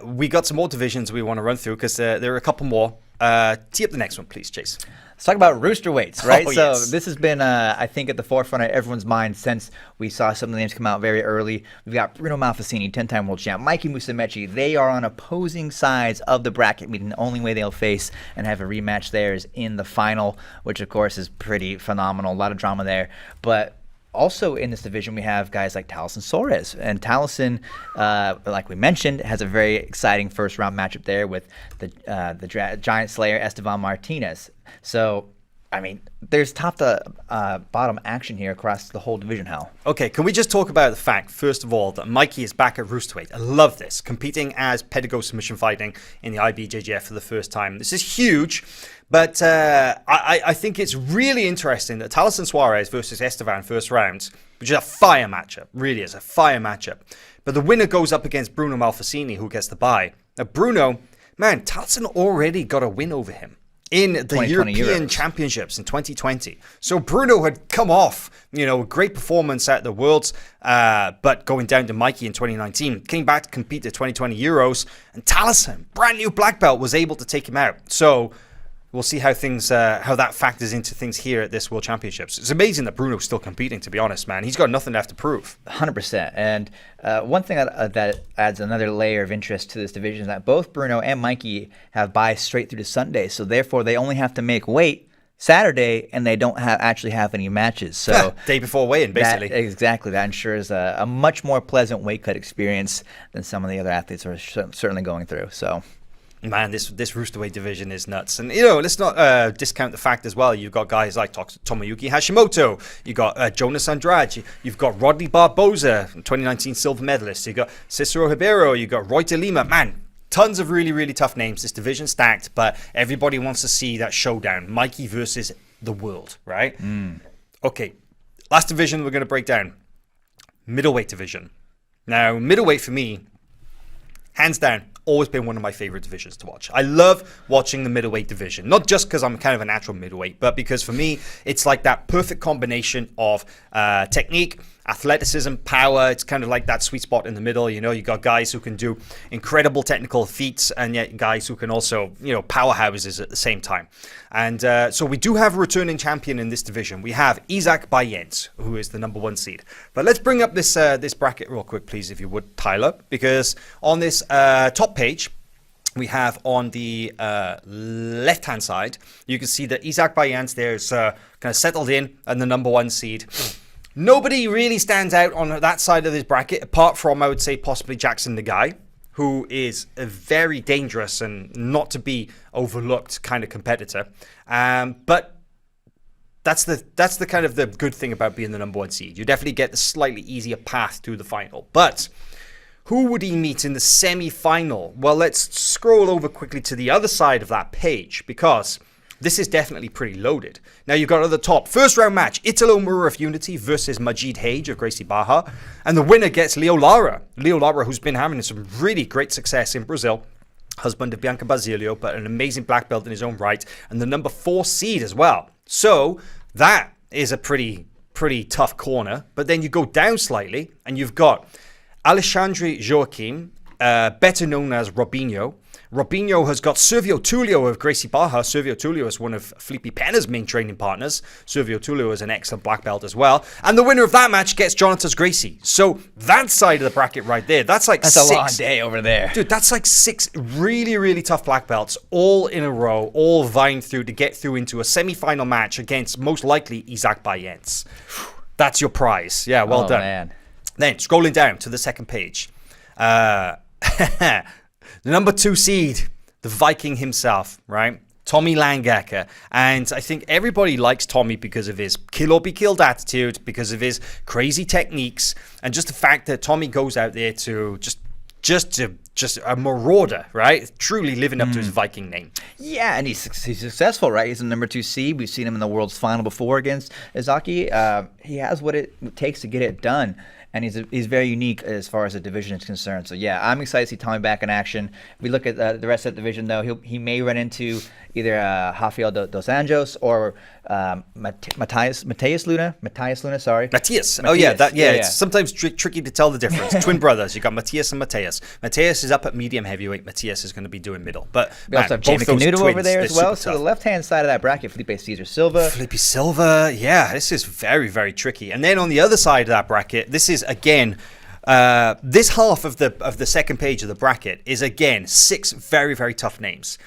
we got some more divisions we want to run through because there are a couple more. Tee up the next one, please, Chase. Let's talk about Roosterweights, right? Oh, so yes. This has been, I think, at the forefront of everyone's mind since we saw some of the names come out very early. We've got Bruno Malfacini, 10-time world champ, Mikey Musumeci. They are on opposing sides of the bracket, meaning the only way they'll face and have a rematch there is in the final, which, of course, is pretty phenomenal. A lot of drama there. But also in this division, we have guys like Taliesin Suarez. And Taliesin, like we mentioned, has a very exciting first-round matchup there with the Giant Slayer Esteban Martinez. So, I mean, there's top to bottom action here across the whole division, Hal. Okay, can we just talk about the fact, first of all, that Mikey is back at Roosterweight? I love this. Competing as pedigo submission fighting in the IBJJF for the first time. This is huge, but I think it's really interesting that Taliesin Suarez versus Esteban first round, which is a fire matchup, really is a fire matchup. But the winner goes up against Bruno Malfacini, who gets the bye. Now, Bruno, man, Taliesin already got a win over him in the European Championships in 2020. So Bruno had come off, great performance at the Worlds, but going down to Mikey in 2019, came back to compete at 2020 Euros, and Taliesin, brand new black belt, was able to take him out. So we'll see how that factors into things here at this World Championships. It's amazing that Bruno's still competing, to be honest, man. He's got nothing left to prove. 100%. And one thing that adds another layer of interest to this division is that both Bruno and Mikey have buys straight through to Sunday. So therefore, they only have to make weight Saturday, and they don't actually have any matches. So day before weigh-in, basically. Exactly. That ensures a much more pleasant weight cut experience than some of the other athletes are certainly going through. So. Man, this Roosterweight division is nuts. And, let's not discount the fact as well. You've got guys like Tomoyuki Hashimoto. You've got Jonas Andrade. You've got Rodney Barboza, 2019 silver medalist. You've got Cicero Ribeiro. You've got Roy de Lima. Man, tons of really, really tough names. This division stacked, but everybody wants to see that showdown. Mikey versus the world, right? Okay, last division we're going to break down. Middleweight division. Now, middleweight for me, hands down, always been one of my favorite divisions to watch. I love watching the middleweight division, not just because I'm kind of a natural middleweight, but because for me, it's like that perfect combination of technique athleticism, power. It's kind of like that sweet spot in the middle. You know, you got guys who can do incredible technical feats, and yet guys who can also, you know, powerhouses at the same time. And so we do have a returning champion in this division. We have Isaac Bayens, who is the number 1 seed. But let's bring up this this bracket real quick, please, if you would, Tyler, because on this top page, we have on the left-hand side, you can see that Isaac Bayens there is kind of settled in and the number 1 seed. Nobody really stands out on that side of this bracket, apart from, I would say, possibly Jackson Nagai, who is a very dangerous and not to be overlooked kind of competitor. But that's the kind of the good thing about being the number 1 seed. You definitely get the slightly easier path to the final. But who would he meet in the semi-final? Well, let's scroll over quickly to the other side of that page, because this is definitely pretty loaded. Now, you've got at the top, first round match, Italo Mura of Unity versus Majid Hage of Gracie Barra. And the winner gets Leo Lara. Leo Lara, who's been having some really great success in Brazil. Husband of Bianca Basilio, but an amazing black belt in his own right. And the number 4 seed as well. So that is a pretty tough corner. But then you go down slightly and you've got Alexandre Joaquim, better known as Robinho. Robinho has got Servio Tulio of Gracie Barra. Servio Tulio is one of Felipe Pena's main training partners. Servio Tulio is an excellent black belt as well. And the winner of that match gets Jonathan Gracie. So that side of the bracket right there, that's a 6. long day over there. Dude, that's like 6 really, really tough black belts all in a row, all vying through to get through into a semi-final match against most likely Isaac Bayens. That's your prize. Yeah, well done. Man. Then, scrolling down to the second page. The number 2 seed, the Viking himself, right? Tommy Langacker. And I think everybody likes Tommy because of his kill or be killed attitude, because of his crazy techniques, and just the fact that Tommy goes out there to just a marauder, right? Truly living up to his Viking name. Yeah, and he's successful, right? He's the number 2 seed. We've seen him in the world's final before against Izaki. He has what it takes to get it done. And he's very unique as far as the division is concerned. So, yeah, I'm excited to see Tommy back in action. If we look at the rest of the division, though, he may run into either Rafael dos Anjos or Mateus Luna. Sorry. Matthias. Oh, yeah. It's sometimes tricky to tell the difference. Twin brothers. You got Matthias and Mateus. Mateus is up at medium heavyweight. Matthias is going to be doing middle. But we also have Jamie Canuto over there as well. So the left-hand side of that bracket, Felipe Cesar Silva. Felipe Silva. Yeah, this is very, very tricky. And then on the other side of that bracket, this is, again, this half of the second page of the bracket is, again, 6 very, very tough names.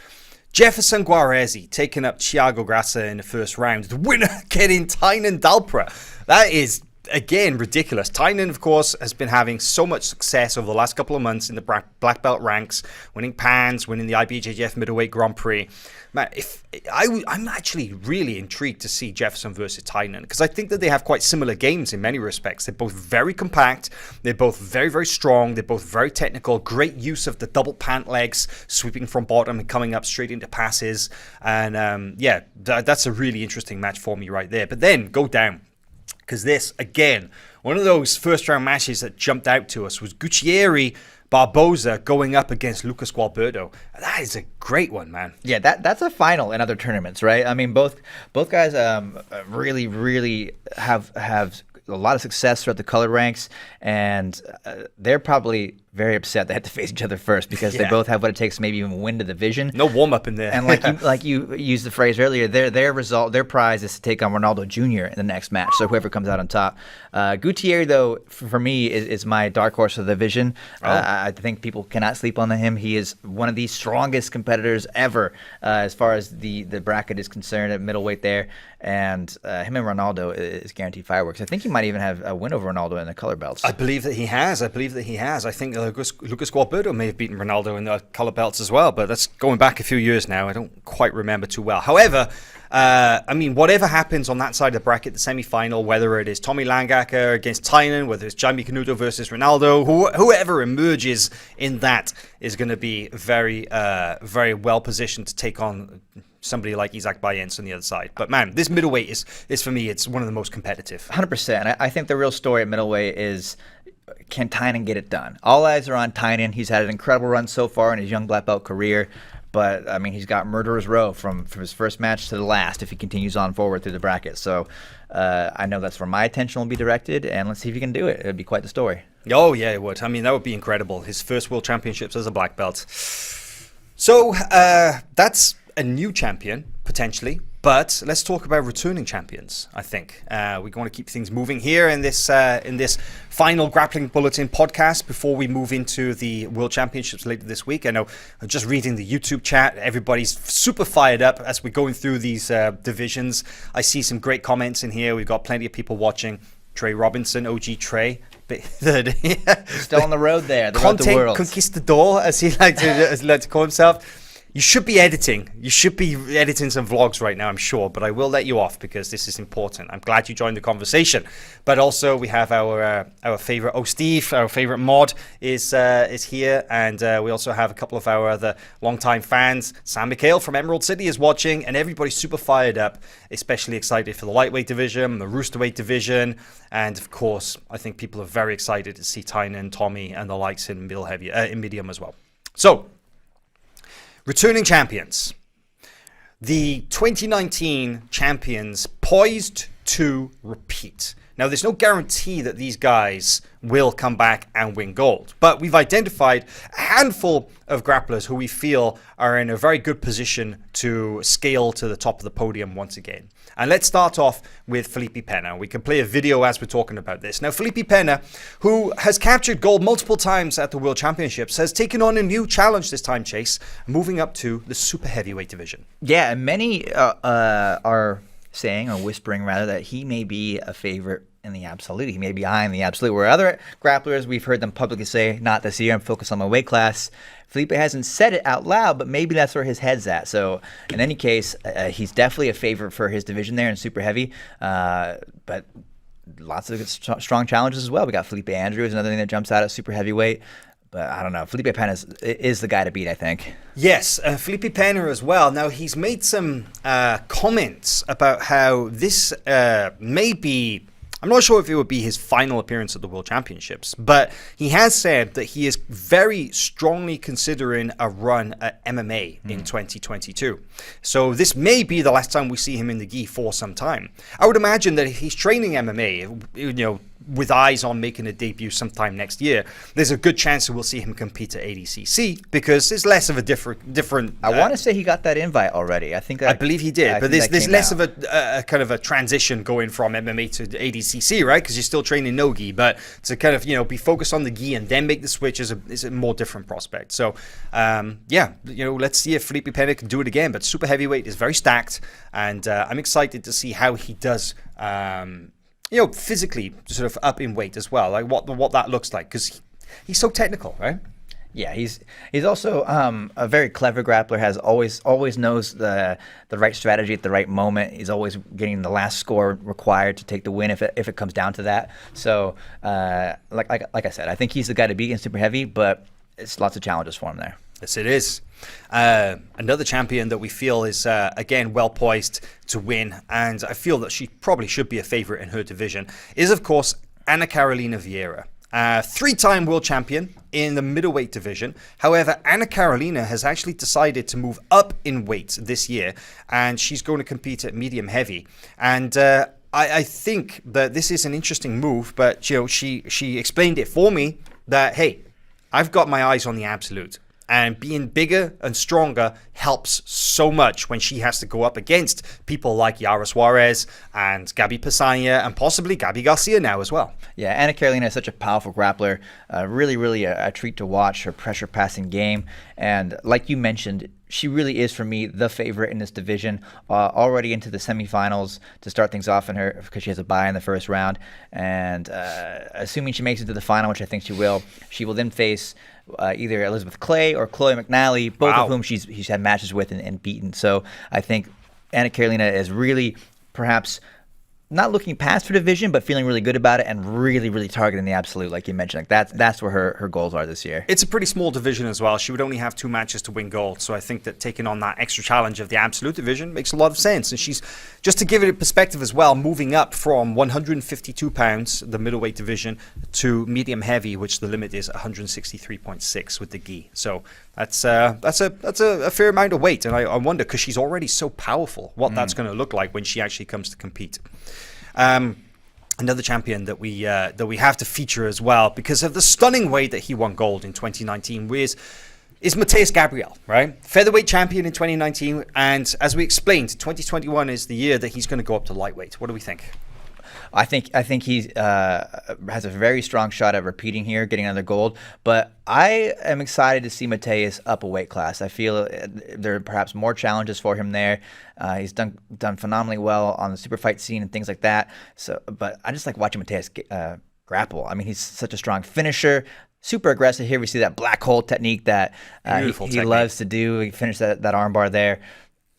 Jefferson Guarezi taking up Thiago Graça in the first round. The winner getting Tynan Dalpra. That is, again, ridiculous. Tynan, of course, has been having so much success over the last couple of months in the black belt ranks, winning pans, winning the IBJJF Middleweight Grand Prix. Man, I'm actually really intrigued to see Jefferson versus Tynan, because I think that they have quite similar games in many respects. They're both very compact. They're both very, very strong. They're both very technical. Great use of the double pant legs, sweeping from bottom and coming up straight into passes. And that's a really interesting match for me right there. But then go down, because this, again, one of those first round matches that jumped out to us was Gutierrez Barboza going up against Lucas Gualberto. That is a great one, man. Yeah, that's a final in other tournaments, right? I mean, both guys really, really have a lot of success throughout the colored ranks, and they're probably very upset they had to face each other first, because they both have what it takes to maybe even win the division. No warm up in there. And like you used the phrase earlier, their prize is to take on Ronaldo Jr. in the next match. So whoever comes out on top. Gutierrez, though, for me is my dark horse of the division. I think people cannot sleep on him. He is one of the strongest competitors ever as far as the bracket is concerned at middleweight there. And him and Ronaldo is guaranteed fireworks. I think he might even have a win over Ronaldo in the color belts. I believe that he has. I think Lucas Gualberto may have beaten Ronaldo in the color belts as well, but that's going back a few years now. I don't quite remember too well. However, I mean, whatever happens on that side of the bracket, the semi-final, whether it is Tommy Langacker against Tynan, whether it's Jaime Canuto versus Ronaldo, whoever emerges in that is going to be very, very well positioned to take on somebody like Isaac Bayens on the other side. But man, this middleweight is for me, it's one of the most competitive. 100%. I think the real story at middleweight is, can Tynan get it done? All eyes are on Tynan. He's had an incredible run so far in his young black belt career. but I mean, he's got murderer's row from his first match to the last if he continues on forward through the bracket. So I know that's where my attention will be directed, and let's see if he can do it. It would be quite the story. Oh, yeah, it would. I mean, that would be incredible. His first World Championships as a black belt. So that's a new champion, potentially. But let's talk about returning champions, I think. We're going to keep things moving here in this final Grappling Bulletin podcast before we move into the World Championships later this week. I know, just reading the YouTube chat, everybody's super fired up as we're going through these divisions. I see some great comments in here. We've got plenty of people watching. Trey Robinson, OG Trey. Still on the road there, the road to Content worlds. conquistador, as he liked to call himself. You should be editing. You should be editing some vlogs right now, I'm sure. But I will let you off because this is important. I'm glad you joined the conversation. But also we have our favorite Steve, our favorite mod is here, and we also have a couple of our other longtime fans. Sam McHale from Emerald City is watching, and everybody's super fired up, especially excited for the lightweight division, the Roosterweight division, and of course, I think people are very excited to see Tynan, Tommy, and the likes in medium as well. So. Returning champions. The 2019 champions poised to repeat. Now, there's no guarantee that these guys will come back and win gold, but we've identified a handful of grapplers who we feel are in a very good position to scale to the top of the podium once again. And let's start off with Felipe Pena. We can play a video as we're talking about this. Now, Felipe Pena, who has captured gold multiple times at the World Championships, has taken on a new challenge this time, Chase, moving up to the super heavyweight division. Yeah, and many are saying, or whispering rather, that he may be a favorite in the absolute. He may be high in the absolute, where other grapplers, we've heard them publicly say, not this year, I'm focused on my weight class. Felipe hasn't said it out loud, but maybe that's where his head's at. So in any case, he's definitely a favorite for his division there in super heavy, but lots of strong challenges as well. We got Felipe Andrews, another thing that jumps out at super heavyweight. But I don't know. Felipe Pena is the guy to beat, I think. Yes, Felipe Pena as well. Now, he's made some comments about how this may be... I'm not sure if it would be his final appearance at the World Championships, but he has said that he is very strongly considering a run at MMA in 2022. So this may be the last time we see him in the gi for some time. I would imagine that if he's training MMA, with eyes on making a debut sometime next year, there's a good chance that we'll see him compete at ADCC because it's less of a different. I want to say he got that invite already. I believe he did, but there's less of a kind of a transition going from MMA to ADCC, right? Because you're still training no gi, but to kind of be focused on the gi and then make the switch is a more different prospect. So let's see if Felipe Pena can do it again. But super heavyweight is very stacked, and I'm excited to see how he does. Physically sort of up in weight as well, like what that looks like, because he's so technical, right? Yeah, he's also a very clever grappler. Has always knows the right strategy at the right moment. He's always getting the last score required to take the win if it comes down to that. So, like I said, I think he's the guy to beat in super heavy, but it's lots of challenges for him there. Yes, it is. Another champion that we feel is, again, well poised to win, and I feel that she probably should be a favorite in her division, is, of course, Ana Carolina Vieira. Three-time world champion in the middleweight division. However, Ana Carolina has actually decided to move up in weight this year, and she's going to compete at medium heavy. And I think that this is an interesting move, but she explained it for me that, hey, I've got my eyes on the absolute. And being bigger and stronger helps so much when she has to go up against people like Yara Suarez and Gabi Pesanya and possibly Gabi Garcia now as well. Yeah, Ana Carolina is such a powerful grappler. Really a treat to watch, her pressure passing game. And like you mentioned, she really is, for me, the favorite in this division, already into the semifinals to start things off in her, because she has a bye in the first round. And assuming she makes it to the final, which I think she will then face either Elizabeth Clay or Chloe McNally, both of whom she's had matches with and beaten. So I think Ana Carolina is really perhaps not looking past her division, but feeling really good about it and really, really targeting the absolute, like you mentioned. Like that's where her goals are this year. It's a pretty small division as well. She would only have 2 matches to win gold. So I think that taking on that extra challenge of the absolute division makes a lot of sense. And she's, just to give it a perspective as well, moving up from 152 pounds, the middleweight division, to medium heavy, which the limit is 163.6 with the gi. So that's a fair amount of weight. And I wonder, because she's already so powerful, what that's going to look like when she actually comes to compete. Another champion that we have to feature as well, because of the stunning way that he won gold in 2019, is Mateus Gabriel, right? Featherweight champion in 2019, and as we explained, 2021 is the year that he's going to go up to lightweight. What do we think? I think he has a very strong shot at repeating here, getting another gold. But I am excited to see Mateus up a weight class. I feel there are perhaps more challenges for him there. He's done phenomenally well on the super fight scene and things like that. So, but I just like watching Mateus grapple. I mean, he's such a strong finisher. Super aggressive. Here we see that black hole technique that he loves to do. He finished that armbar there.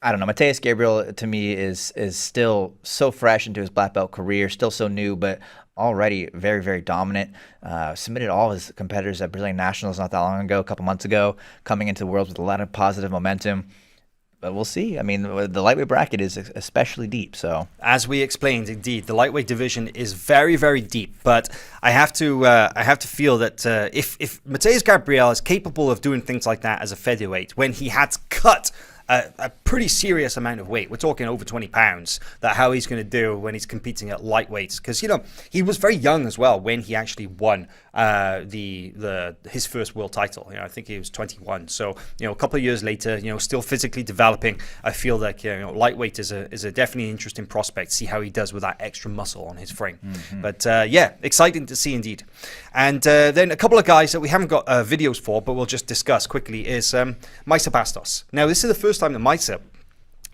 I don't know. Mateus Gabriel, to me, is still so fresh into his black belt career, still so new, but already very, very dominant. Submitted all his competitors at Brazilian Nationals not that long ago, a couple months ago, coming into the Worlds with a lot of positive momentum. But we'll see. I mean, the lightweight bracket is especially deep. So, as we explained, indeed, the lightweight division is very, very deep. But I have to feel that if Mateus Gabriel is capable of doing things like that as a featherweight, when he had to cut a pretty serious amount of weight, we're talking over 20 pounds, that how he's going to do when he's competing at lightweights, because he was very young as well when he actually won his first world title. I think he was 21. So a couple of years later, still physically developing. I feel like lightweight is a definitely interesting prospect. See how he does with that extra muscle on his frame. But exciting to see indeed. And then a couple of guys that we haven't got videos for, but we'll just discuss quickly, is Maisa Bastos. Now, this is the first time that Maisa,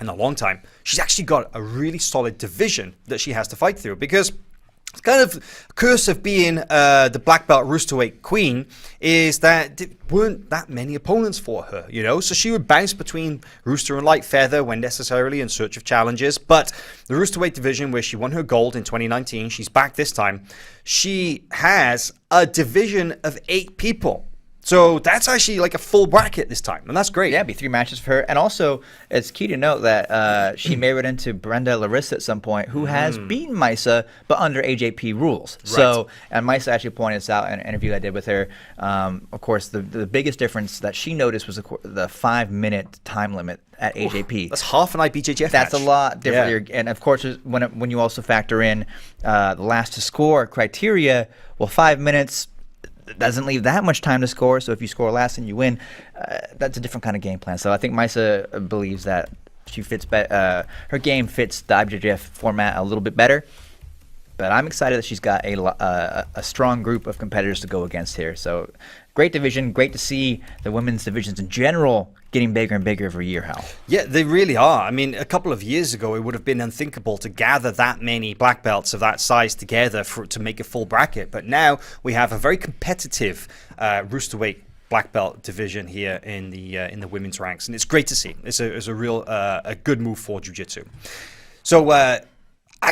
in a long time, she's actually got a really solid division that she has to fight through, because it's kind of curse of being the black belt Roosterweight queen is that there weren't that many opponents for her, so she would bounce between Rooster and light feather when necessarily in search of challenges. But the Roosterweight division, where she won her gold in 2019, she's back this time. She has a division of 8 people. So that's actually like a full bracket this time, and that's great. Yeah, it'd be 3 matches for her. And also, it's key to note that she may run into Brenda Larissa at some point, who has beaten Maisa, but under AJP rules. Right. So, and Maisa actually pointed this out in an interview I did with her. Of course, the biggest difference that she noticed was the 5-minute time limit at AJP. That's half an IBJJF That's match. a lot different. Yeah. And of course, when you also factor in the last to score criteria, 5 minutes doesn't leave that much time to score. So if you score last and you win, that's a different kind of game plan. So I think Maisa believes that she fits her game fits the IBJJF format a little bit better. But I'm excited that she's got a strong group of competitors to go against here. So great division. Great to see the women's divisions in general getting bigger and bigger every year, Hal. Yeah, they really are. I mean, a couple of years ago, it would have been unthinkable to gather that many black belts of that size together to make a full bracket. But now we have a very competitive Roosterweight black belt division here in the women's ranks, and it's great to see. It's a real a good move for jiu-jitsu. So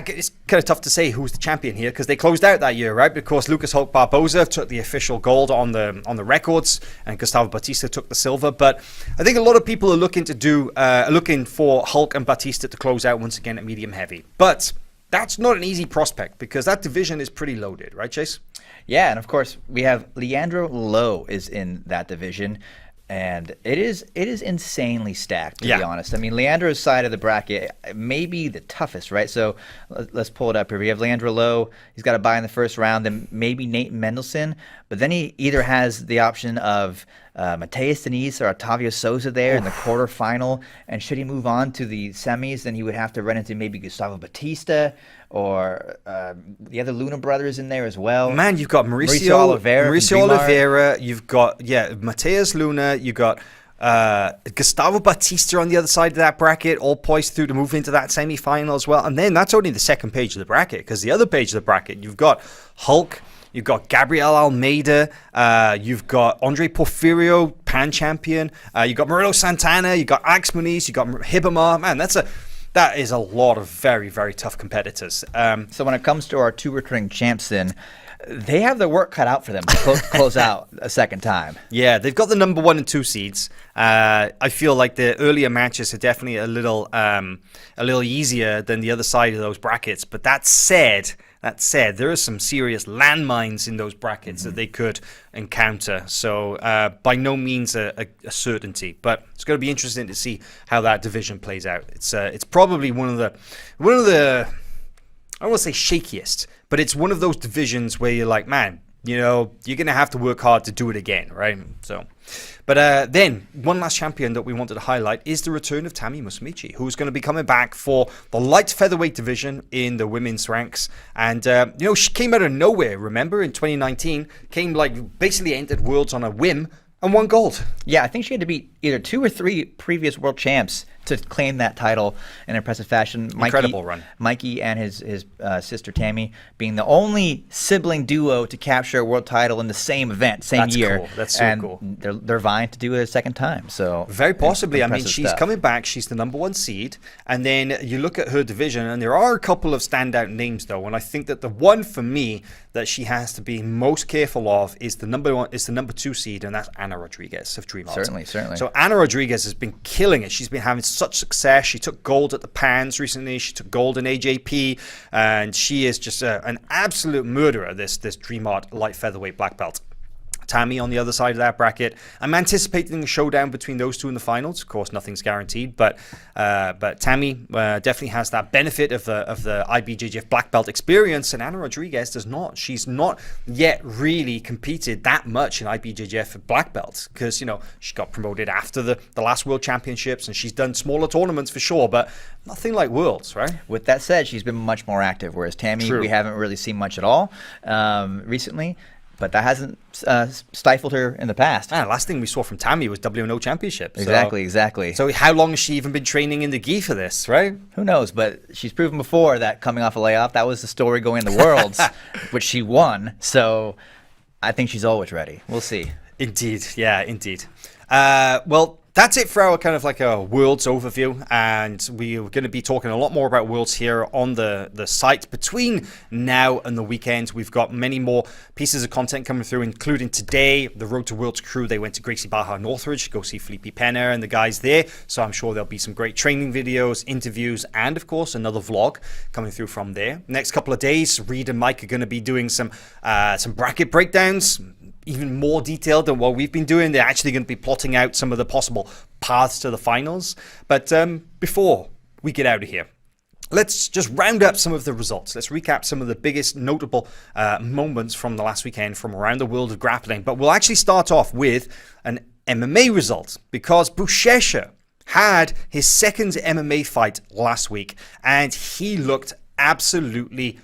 it's kind of tough to say who's the champion here, because they closed out that year, right? Because Lucas Hulk Barboza took the official gold on the records, and Gustavo Batista took the silver. But I think a lot of people are looking for Hulk and Batista to close out once again at medium heavy. But that's not an easy prospect, because that division is pretty loaded, right, Chase? Yeah, and of course we have Leandro Lo is in that division. And it is insanely stacked, to be honest. I mean, Leandro's side of the bracket may be the toughest, right? So let's pull it up here. We have Leandro Lo. He's got a bye in the first round, then maybe Nate Mendelsohn. But then he either has the option of Mateus Denise or Otavio Souza there in the quarterfinal. And should he move on to the semis, then he would have to run into maybe Gustavo Batista or the other Luna brothers in there as well. Man, you've got Mauricio Oliveira. You've got Mateus Luna. You've got Gustavo Batista on the other side of that bracket, all poised through to move into that semi-final as well. And then that's only the second page of the bracket, because the other page of the bracket, you've got Hulk, you've got Gabriel Almeida, you've got Andre Porfirio, pan champion, you've got Murilo Santana, you've got Alex Muniz, you've got Hibamar. Man, that is a lot of very, very tough competitors. So when it comes to our 2 returning champs, then they have their work cut out for them to close out a second time. Yeah, they've got the number 1 and 2 seeds. I feel like the earlier matches are definitely a little easier than the other side of those brackets. But that said, there are some serious landmines in those brackets that they could encounter. So by no means a certainty, but it's going to be interesting to see how that division plays out. It's probably one of the I don't want to say shakiest, but it's one of those divisions where you're like, man, you're going to have to work hard to do it again, right? So, but then one last champion that we wanted to highlight is the return of Tammy Musumeci, who's going to be coming back for the light featherweight division in the women's ranks. And, she came out of nowhere, remember, in 2019, basically entered Worlds on a whim and won gold. Yeah, I think she had to beat either 2 or 3 previous world champs to claim that title in impressive fashion. Incredible run. Mikey and his sister Tammy being the only sibling duo to capture a world title in the same event, same year. Cool. That's so cool. They're vying to do it a second time. So very possibly. I mean, she's stuff. coming back. She's the number 1 seed. And then you look at her division, and there are a couple of standout names, though. And I think that the one for me that she has to be most careful of is the number 2 seed, and that's Ana Rodriguez of Dream Art. Certainly. So Ana Rodriguez has been killing it. She's been having such success. She took gold at the Pans recently. She took gold in AJP, and she is just an absolute murderer, this Dream Art light featherweight black belt. Tammy on the other side of that bracket. I'm anticipating a showdown between those two in the finals. Of course, nothing's guaranteed, but Tammy definitely has that benefit of the IBJJF black belt experience, and Ana Rodriguez does not. She's not yet really competed that much in IBJJF black belts because she got promoted after the last World Championships, and she's done smaller tournaments for sure, but nothing like Worlds, right? With that said, she's been much more active, whereas Tammy, we haven't really seen much at all recently. But that hasn't stifled her in the past. Last thing we saw from Tammy was WNO Championship. Exactly. So how long has she even been training in the gi for this, right? Who knows? But she's proven before that coming off a layoff, that was the story going in the Worlds, which she won. So I think she's always ready. We'll see. Indeed. Yeah, indeed. Well, that's it for our kind of like a Worlds overview, and we're going to be talking a lot more about Worlds here on the site between now and the weekend. We've got many more pieces of content coming through, including today, the Road to Worlds crew. They went to Gracie Barra Northridge to go see Felipe Pena and the guys there, so I'm sure there'll be some great training videos, interviews, and of course another vlog coming through from there. Next couple of days, Reed and Mike are going to be doing some bracket breakdowns, even more detailed than what we've been doing. They're actually going to be plotting out some of the possible paths to the finals. But before we get out of here, let's just round up some of the results. Let's recap some of the biggest notable moments from the last weekend from around the world of grappling. But we'll actually start off with an MMA result, because Buchecha had his second MMA fight last week, and he looked absolutely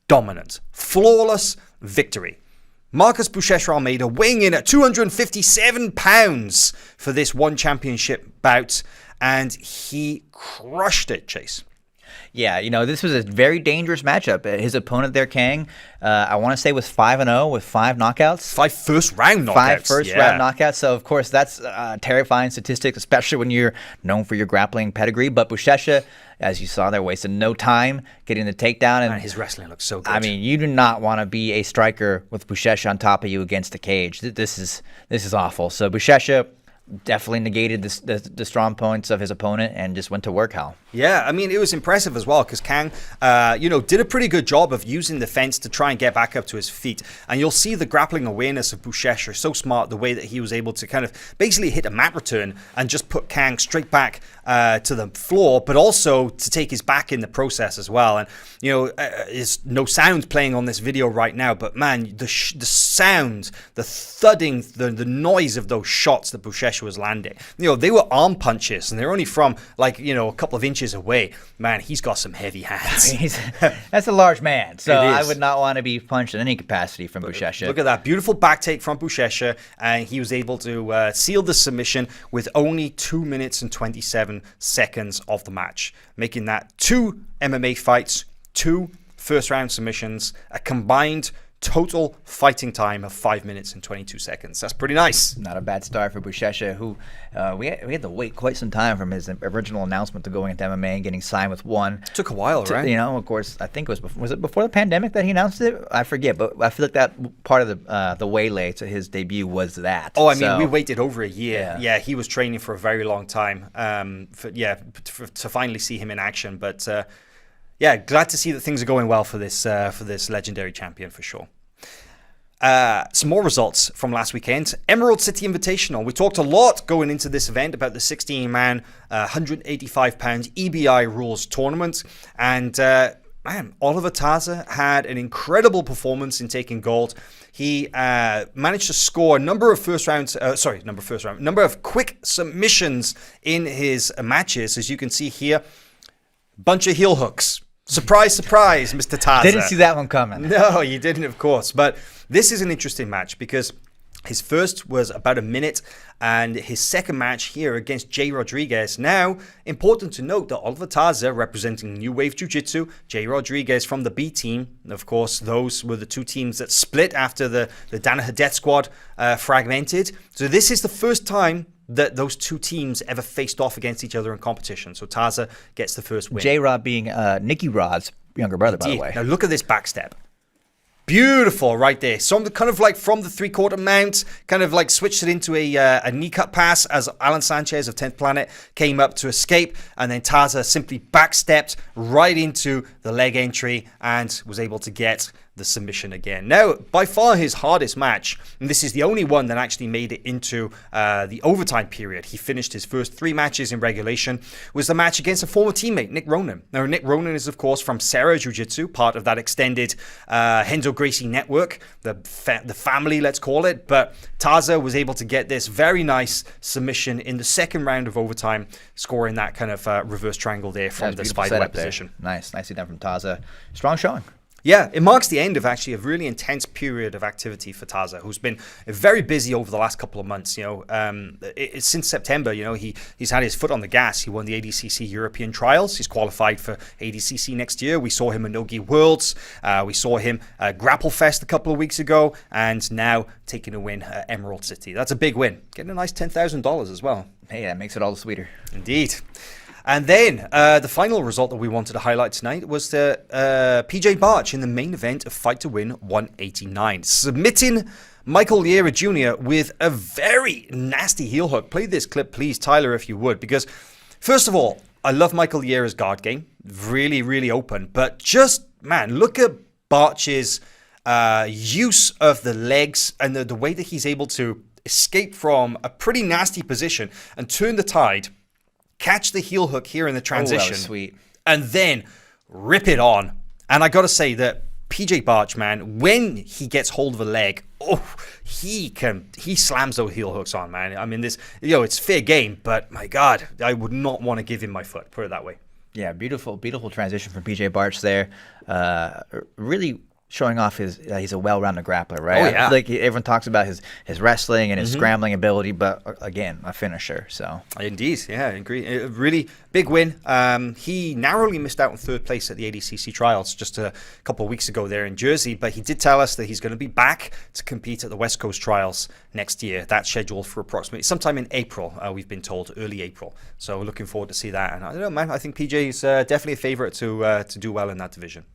dominant. Flawless victory. Marcus Buchecha Almeida weighing in at 257 pounds for this one championship bout, and he crushed it, Chase. Yeah, this was a very dangerous matchup. His opponent there, Kang, I want to say was 5-0 with 5 knockouts. 5 first-round knockouts. 5 first-round knockouts. So, of course, that's terrifying statistics, especially when you're known for your grappling pedigree. But Buchecha, as you saw there, wasted no time getting the takedown. And his wrestling looks so good. I mean, you do not want to be a striker with Buchecha on top of you against the cage. This is awful. So Buchecha definitely negated the strong points of his opponent and just went to work, Hal. Yeah, I mean, it was impressive as well because Kang, did a pretty good job of using the fence to try and get back up to his feet. And you'll see the grappling awareness of Buchecha so smart, the way that he was able to kind of basically hit a mat return and just put Kang straight back to the floor, but also to take his back in the process as well. And, there's no sound playing on this video right now, but man, the sound, the thudding, the noise of those shots that Buchecha was landing, they were arm punches and they're only from a couple of inches away. Man, he's got some heavy hands. That's a large man, so I would not want to be punched in any capacity from Buchecha. Look at that beautiful back take from Buchecha, and he was able to seal the submission with only 2 minutes and 27 seconds of the match, making that 2 MMA fights, 2 first round submissions, a combined total fighting time of 5 minutes and 22 seconds. That's pretty nice. Not a bad start for Buchecha, who we had to wait quite some time from his original announcement to going into MMA and getting signed with One. Took a while, right? You know, of course, I think was it before the pandemic that he announced it? I forget, but I feel like that part of the waylay to his debut was that. Oh, I mean, we waited over a year. Yeah. He was training for a very long time. To finally see him in action, but. Glad to see that things are going well for this legendary champion for sure. Some more results from last weekend. Emerald City Invitational. We talked a lot going into this event about the 16-man, 185-pound EBI rules tournament. And, Oliver Taza had an incredible performance in taking gold. He managed to score a number of number of quick submissions in his matches. As you can see here, bunch of heel hooks. Surprise, surprise, Mr. Taza. Didn't see that one coming. No, you didn't, of course. But this is an interesting match because his first was about a minute, and his second match here against Jay Rodriguez. Now, important to note that Oliver Taza, representing New Wave Jiu-Jitsu, Jay Rodriguez from the B team. Of course, those were the two teams that split after the Danaher Death Squad fragmented. So this is the first time that those two teams ever faced off against each other in competition. So Taza gets the first win. J-Rod being Nicky Rod's younger brother, by the way. Now look at this backstep. Beautiful right there. So kind of like from the three-quarter mount, kind of like switched it into a knee cut pass as Alan Sanchez of 10th Planet came up to escape. And then Taza simply backstepped right into the leg entry and was able to get the submission again. Now, by far his hardest match, and this is the only one that actually made it into the overtime period. He finished his first 3 matches in regulation, was the match against a former teammate, Nick Ronan. Now, Nick Ronan is, of course, from Serra Jiu-Jitsu, part of that extended Renzo Gracie network, the family, let's call it. But Taza was able to get this very nice submission in the second round of overtime, scoring that kind of reverse triangle there from the spiderweb position. Nicely done from Taza. Strong showing. Yeah, it marks the end of actually a really intense period of activity for Taza, who's been very busy over the last couple of months. Since September, he's had his foot on the gas. He won the ADCC European Trials. He's qualified for ADCC next year. We saw him at Nogi Worlds. We saw him at Grapple Fest a couple of weeks ago, and now taking a win at Emerald City. That's a big win. Getting a nice $10,000 as well. Hey, that makes it all the sweeter. Indeed. And then the final result that we wanted to highlight tonight was the PJ Barch in the main event of Fight to Win 189, submitting Michael Liera Jr. with a very nasty heel hook. Play this clip, please, Tyler, if you would, because first of all, I love Michael Liera's guard game. Really, really open. But just, man, look at Barch's use of the legs and the way that he's able to escape from a pretty nasty position and turn the tide, catch the heel hook here in the transition. That was sweet. And then rip it on. And I got to say that PJ Barch, man, when he gets hold of a leg, he slams those heel hooks on, man. I mean, it's fair game, but my God, I would not want to give him my foot, put it that way. Yeah, beautiful transition from PJ Barch there. Really showing off he's a well-rounded grappler, right? Oh, yeah. Like everyone talks about his wrestling and his scrambling ability, but again, a finisher. So indeed, yeah, I agree. A really big win. He narrowly missed out on 3rd place at the ADCC trials just a couple of weeks ago there in Jersey, but he did tell us that he's going to be back to compete at the West Coast trials next year. That's scheduled for approximately sometime in April. We've been told early April. So we're looking forward to see that. And I don't know, man. I think PJ is definitely a favorite to do well in that division.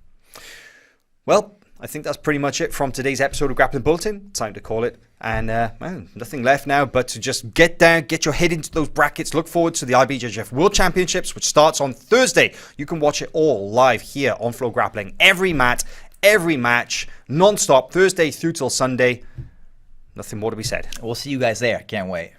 Well, I think that's pretty much it from today's episode of Grappling Bulletin. Time to call it. And, man, nothing left now but to just get down, get your head into those brackets. Look forward to the IBJJF World Championships, which starts on Thursday. You can watch it all live here on FloGrappling. Every match, non-stop, Thursday through till Sunday. Nothing more to be said. We'll see you guys there. Can't wait.